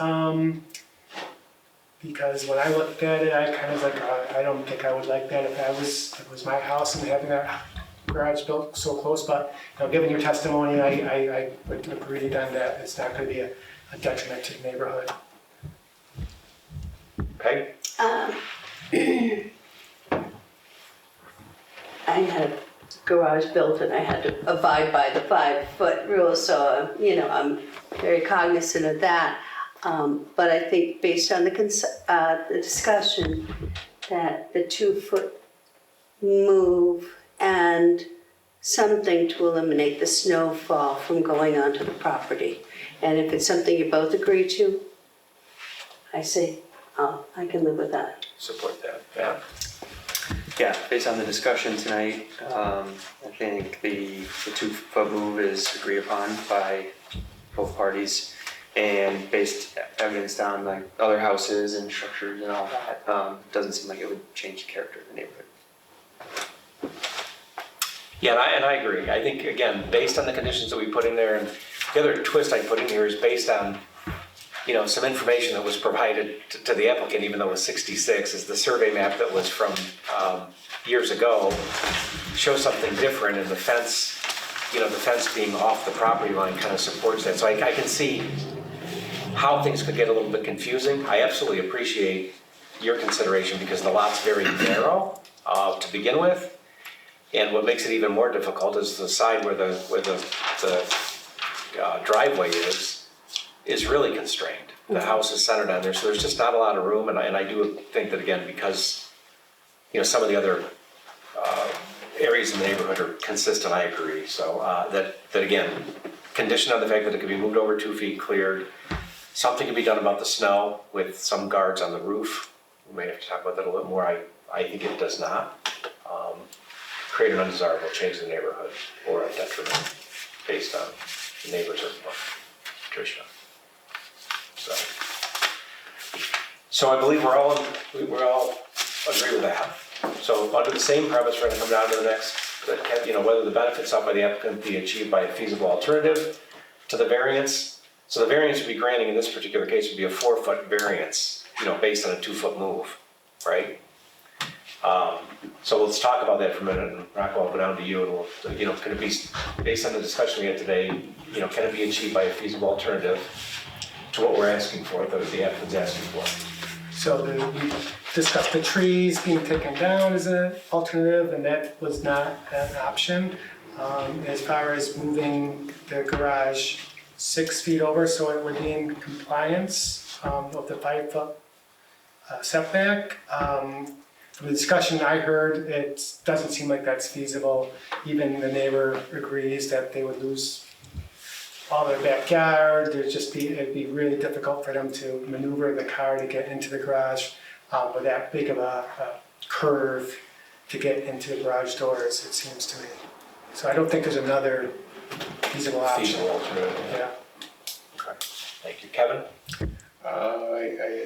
because when I looked at it, I kind of like, I don't think I would like that if it was my house and having that garage built so close, but, you know, given your testimony, I would agree then that it's not going to be a detriment to the neighborhood.
Okay?
I had a garage built and I had to abide by the 5-foot rule, so, you know, I'm very cognizant of that. But I think based on the discussion, that the 2-foot move and something to eliminate the snowfall from going onto the property. And if it's something you both agree to, I say, oh, I can live with that.
Support that, yeah.
Yeah, based on the discussion tonight, I think the 2-foot move is agreed upon by both parties. And based evidence on like other houses and structures and all that, doesn't seem like it would change the character of the neighborhood.
Yeah, and I agree. I think, again, based on the conditions that we put in there, and the other twist I put in here is based on, some information that was provided to the applicant, even though it was 66, is the survey map that was from years ago shows something different, and the fence being off the property line kind of supports that. So I can see how things could get a little bit confusing. I absolutely appreciate your consideration because the lot's very narrow to begin with. And what makes it even more difficult is the side where the driveway is really constrained. The house is centered on there, so there's just not a lot of room. And I do think that, again, because some of the other areas in the neighborhood are consistent, I agree. So that again, conditioned on the fact that it could be moved over 2 feet, cleared. Something can be done about the snow with some guards on the roof. We may have to talk about that a little bit more. I think it does not create an undesirable change in the neighborhood or a detriment based on the neighbors or Tricia. So I believe we're all agree with that. So under the same premise, we're going to come down to the next, whether the benefits sought by the applicant be achieved by a feasible alternative to the variance. So the variance would be granting in this particular case would be a 4-foot variance, based on a 2-foot move, right? So let's talk about that for a minute, and Rocco, I'll go down to you, and we'll, can it be, based on the discussion we had today, can it be achieved by a feasible alternative to what we're asking for, that the applicant's asking for?
So we discussed the trees being taken down as an alternative, and that was not an option. As far as moving the garage 6 feet over, so it would be in compliance with the 5-foot setback. From the discussion I heard, it doesn't seem like that's feasible. Even the neighbor agrees that they would lose all their backyard. It'd be really difficult for them to maneuver the car to get into the garage with that big of a curve to get into the garage doors, it seems to me. So I don't think there's another feasible option.
Feasible alternative.
Yeah.
Okay. Thank you. Kevin?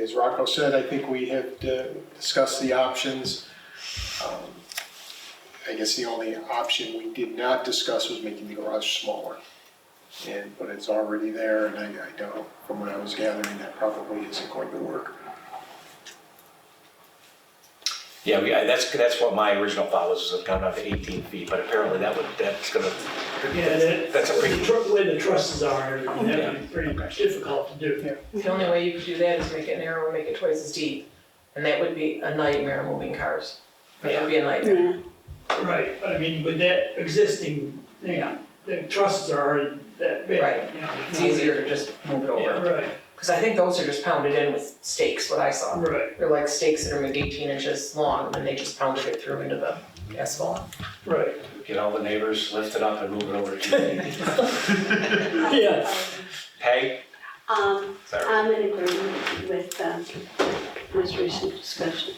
As Rocco said, I think we have discussed the options. I guess the only option we did not discuss was making the garage smaller. But it's already there, and I don't, from what I was gathering, that probably isn't going to work.
Yeah, that's what my original thought was come down to 18 feet, but apparently that's a pretty.
The way the trusses are, that would be pretty difficult to do.
The only way you could do that is make it narrow and make it twice as deep. And that would be a nightmare moving cars. That would be a nightmare.
Yeah.
Right, but I mean, with that existing thing, the trusses are already that big.
Right. It's easier to just move it
Yeah,
over.
right,
Because I think those are just pounded in with stakes, what I saw.
right,
They're like stakes that are maybe 18 inches long, and they just pounded it through into the asphalt.
right.
Get all the neighbors, lift it up and move it over to 2 feet.
Yeah.
Peg? Sorry.
I'm in agreement with most recent discussion.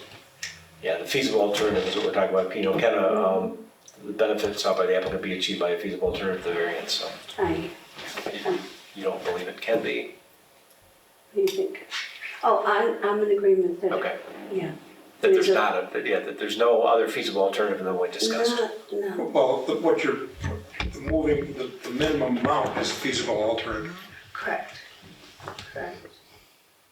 Yeah, the feasible alternative is what we're talking about, Pino. Can the benefits sought by the applicant be achieved by a feasible alternative to the variance? So you don't believe it can be?
What do you think? Oh, I'm in agreement that,
Okay.
yeah.
That there's no other feasible alternative than what we discussed.
No.
Well, what you're, moving the minimum amount is a feasible alternative.
Correct.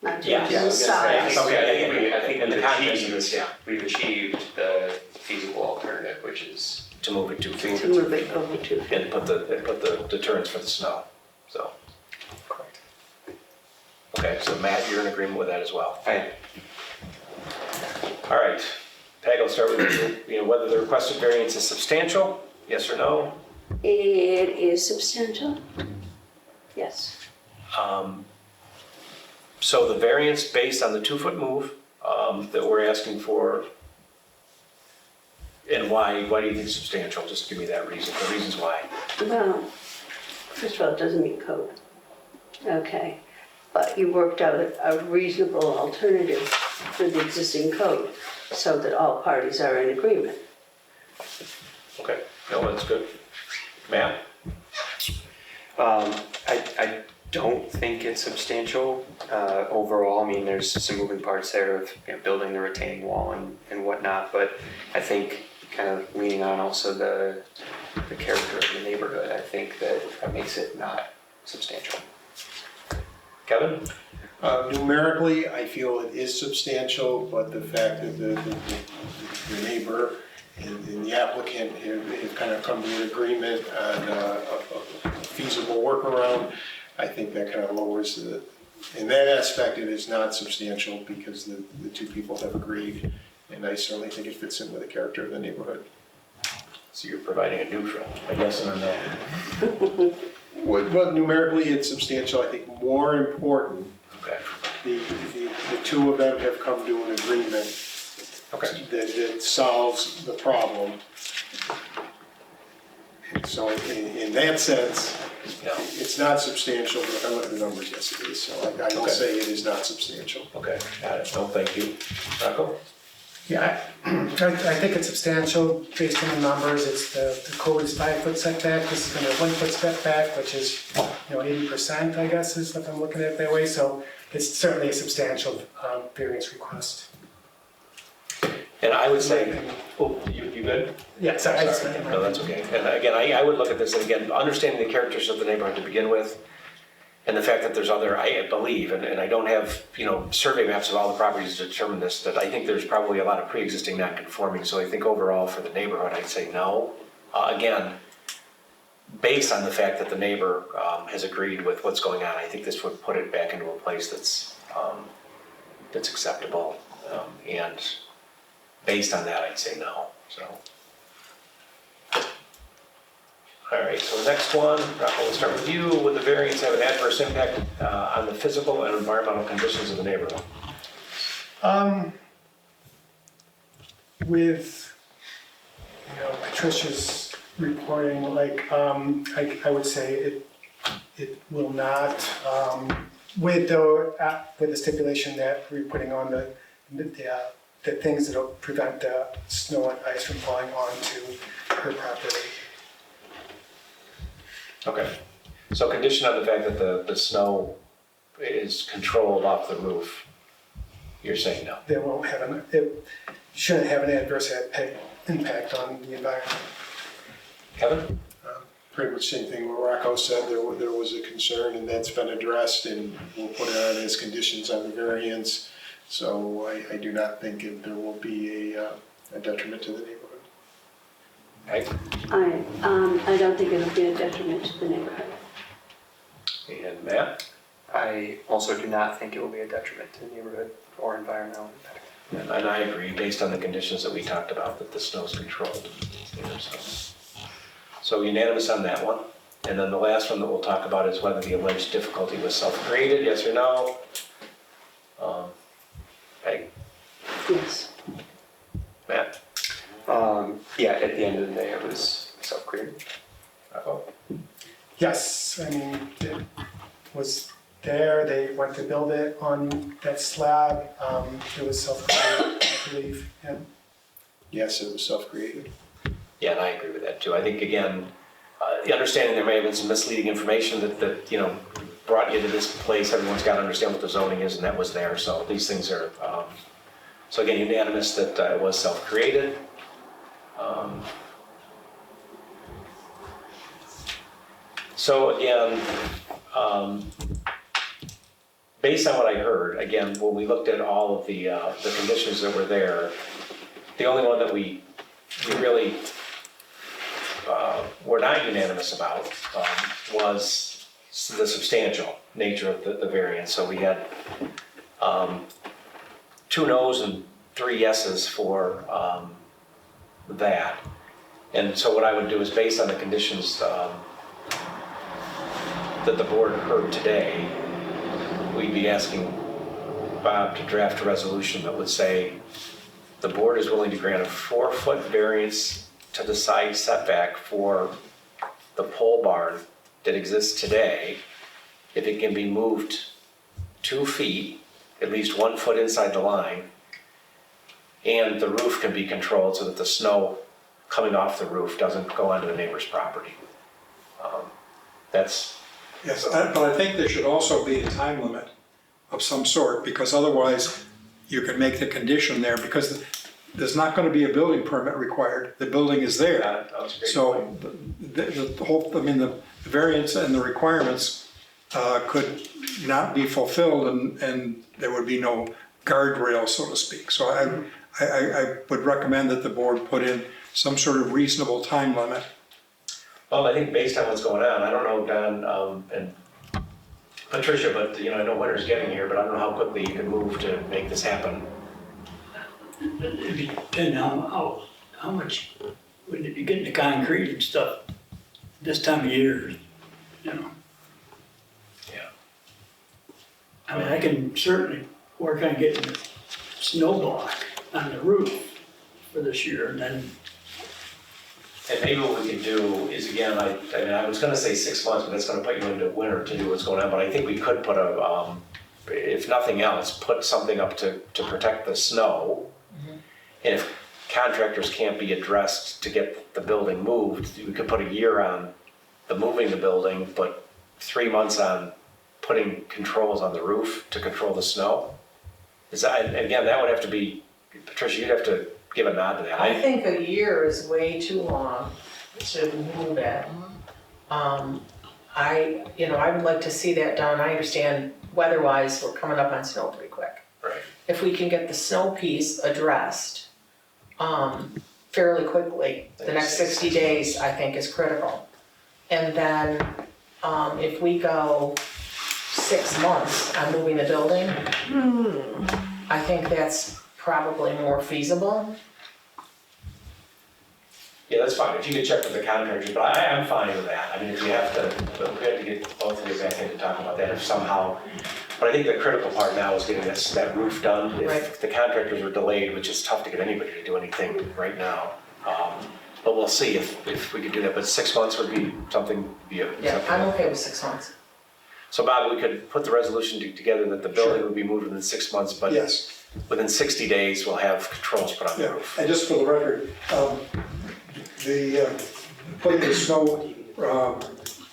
Not
Yeah.
just
Yeah,
the
I
size.
Okay,
I think
in the context of this, yeah.
we've achieved the feasible alternative, which is
To move it 2 feet.
To move it over 2 feet.
And put the deterrents for the snow, so. Correct. Okay, so Matt, you're in agreement with that as well?
Right.
All right, Peg, I'll start with you. Whether the requested variance is substantial, yes or no?
It is substantial? Yes.
So the variance based on the 2-foot move that we're asking for, and why do you think it's substantial? Just give me that reason, the reasons why.
Well, first of all, it doesn't meet code. Okay, but you worked out a reasonable alternative for the existing code so that all parties are in agreement.
Okay, no, that's good. Matt?
I don't think it's substantial overall. I mean, there's some moving parts there of building the retaining wall and whatnot, but I think kind of leaning on also the character of the neighborhood, I think that makes it not substantial.
Kevin?
Numerically, I feel it is substantial, but the fact that the neighbor and the applicant have kind of come to an agreement on a feasible workaround, I think that kind of lowers in that aspect, it is not substantial because the two people have agreed, and I certainly think it fits in with the character of the neighborhood.
So you're providing a neutral, a yes and a no.
Well, numerically, it's substantial. I think more important,
Okay.
the two of them have come to an agreement
Okay.
that solves the problem. And so in that sense,
Yeah.
it's not substantial, but if I look at the numbers, yes it is. So I don't
Okay.
say it is not substantial.
Okay, got it. No, thank you. Rocco?
Yeah, I think it's substantial based on the numbers. It's the code is 5-foot setback. This is gonna 1-foot setback, which is, 80%, I guess, is if I'm looking at it that way. So it's certainly a substantial variance request.
And I would say, oh, you good?
Yeah, sorry.
Sorry. No, that's okay. And again, I would look at this, and again, understanding the characters of the neighborhood to begin with, and the fact that there's other, I believe, and I don't have, survey maps of all the properties to determine this, that I think there's probably a lot of pre-existing non-conforming, so I think overall for the neighborhood, I'd say no. Again, based on the fact that the neighbor has agreed with what's going on, I think this would put it back into a place that's acceptable, and based on that, I'd say no, so. All right, so the next one, Rocco, we'll start with you. Would the variance have an adverse impact on the physical and environmental conditions of the neighborhood?
With, Patricia's reporting, I would say it will not, with the stipulation that we're putting on the things that'll prevent the snow and ice from falling onto her property.
Okay, so condition on the fact that the snow is controlled off the roof, you're saying no?
It shouldn't have an adverse impact on the environment.
Kevin?
Pretty much same thing what Rocco said. There was a concern, and that's been addressed, and we'll put it on as conditions on the variance. So I do not think there will be a detriment to the neighborhood.
Okay.
I don't think it'll be a detriment to the neighborhood.
And Matt?
I also do not think it will be a detriment to the neighborhood or environmental impact.
And I agree, based on the conditions that we talked about, that the snow's controlled. So unanimous on that one. And then the last one that we'll talk about is whether the alleged difficulty was self-created, yes or no? Okay.
Yes.
Matt?
Yeah, at the end of the day, it was self-created.
Rocco?
Yes, I mean, it was there, they went to build it on that slab, it was self-created, I believe, yeah.
Yes, it was self-created.
Yeah, and I agree with that too. I think, again, the understanding there may have been some misleading information that brought you to this place. Everyone's got to understand what the zoning is, and that was there. So these things are, so again, unanimous that it was self-created. So again, based on what I heard, again, when we looked at all of the conditions that were there, the only one that we really were not unanimous about was the substantial nature of the variance. So we had 2 no's and 3 yeses for that. And so what I would do is, based on the conditions that the board heard today, we'd be asking Bob to draft a resolution that would say, the board is willing to grant a 4-foot variance to the side setback for the pole barn that exists today, if it can be moved 2 feet, at least 1 foot inside the line, and the roof can be controlled so that the snow coming off the roof doesn't go onto the neighbor's property. That's,
Yes, but I think there should also be a time limit of some sort, because otherwise you can make the condition there, because there's not gonna be a building permit required, the building is there.
that was a great
So
point.
the whole, I mean, the variance and the requirements could not be fulfilled, and there would be no guardrail, so to speak. So I would recommend that the board put in some sort of reasonable time limit.
Well, I think based on what's going on, I don't know, Don, and Patricia, but, you know, I know winter's getting here, but I don't know how quickly you can move to make this happen.
It'd depend on how much, when you get into concrete and stuff, this time of year, you know.
Yeah.
I mean, I can certainly work on getting the snow block on the roof for this year, and then,
And maybe what we could do is, again, I mean, I was gonna say 6 months, but that's gonna put you into winter to do what's going on, but I think we could put a, if nothing else, put something up to protect the snow. And if contractors can't be addressed to get the building moved, we could put a year on the moving the building, but 3 months on putting controls on the roof to control the snow. Is that, and again, that would have to be, Patricia, you'd have to give a nod to that.
I think a year is way too long to move it. I would like to see that done. I understand weather-wise, we're coming up on snow pretty quick.
Right.
If we can get the snow piece addressed fairly quickly, the next 60 days, I think, is critical. And then if we go 6 months on moving the building, I think that's probably more feasible.
Yeah, that's fine, if you could check with the contractors, but I'm fine with that. I mean, if you have to, we have to get both of you back in to talk about that if somehow. But I think the critical part now is getting that roof done.
Right.
If the contractors are delayed, which is tough to get anybody to do anything right now. But we'll see if we could do that, but 6 months would be something,
Yeah,
acceptable.
I'm okay with 6 months.
So Bob, we could put the resolution together that the building would be moved within 6 months, but
Yes.
within 60 days, we'll have controls put on the
Yeah,
roof.
and just for the record, putting the snow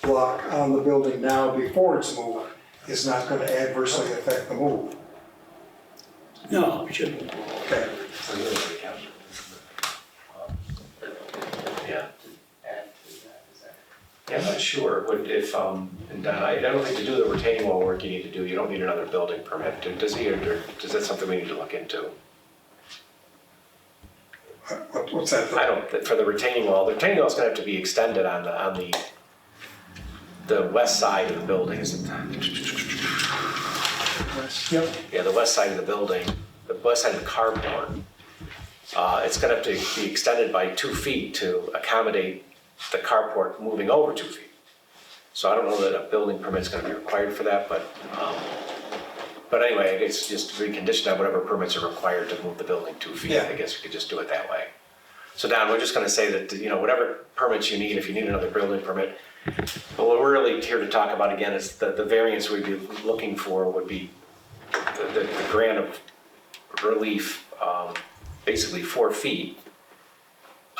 block on the building now before it's moved is not gonna adversely affect the move.
no, it shouldn't.
Okay.
Yeah. Yeah, I'm not sure, if, and Don, I don't think to do the retaining wall work you need to do, you don't need another building permit, does he, or is that something we need to look into?
What's that?
I don't, for the retaining wall's gonna have to be extended on the west side of the building, isn't it?
Yep.
Yeah, the west side of the building, the west side of the carport. It's gonna have to be extended by 2 feet to accommodate the carport moving over 2 feet. So I don't know that a building permit's gonna be required for that, but anyway, it's just reconditioned on whatever permits are required to move the building 2 feet.
Yeah.
I guess we could just do it that way. So Don, we're just gonna say that, you know, whatever permits you need, if you need another building permit, but what we're really here to talk about again is the variance we'd be looking for would be the grant of relief, basically 4 feet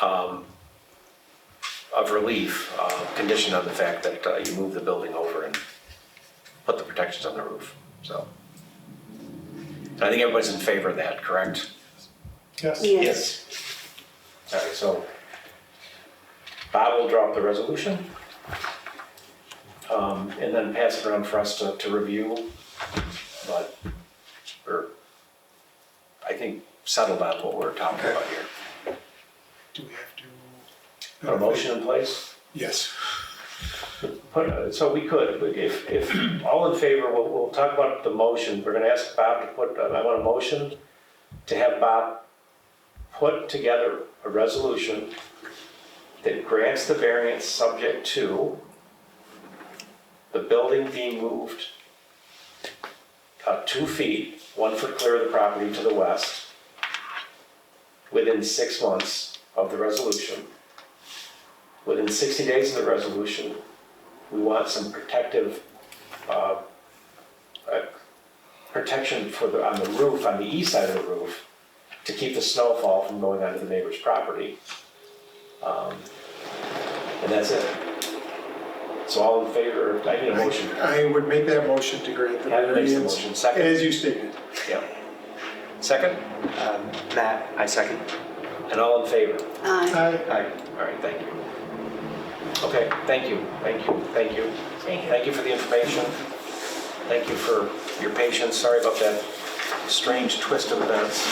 of relief, conditioned on the fact that you move the building over and put the protections on the roof, so. And I think everybody's in favor of that, correct?
Yes.
Yes.
All right, so Bob will draw up the resolution, and then pass it around for us to review, but we're, I think, settled on what we're talking about here.
Do we have to?
Put a motion in place?
Yes.
So we could, but if all in favor, we'll talk about the motion. We're gonna ask Bob to put, I want a motion to have Bob put together a resolution that grants the variance subject to the building being moved 2 feet, 1 foot clear of the property to the west, within 6 months of the resolution. Within 60 days of the resolution, we want some protective, protection on the roof, on the east side of the roof, to keep the snowfall from going onto the neighbor's property. And that's it. So all in favor, I need a motion.
I would make that motion to grant the
Kevin makes the
variance,
motion, second.
as you stated.
Yeah. Second,
Matt, I second.
and all in favor?
Aye.
Aye. All right, thank you. Okay, thank you, thank you, thank you. Thank you for the information. Thank you for your patience. Sorry about that strange twist of events.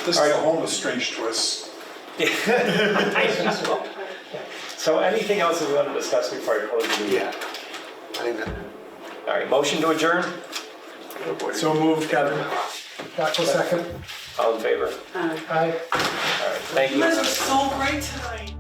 This is the home of strange twists.
So anything else that we want to discuss before I close the meeting?
Yeah. I know.
All right, motion to adjourn?
So moved, Kevin.
Back 1 second.
All in favor?
Aye.
Aye.
All right, thank you.
You guys are so great tonight.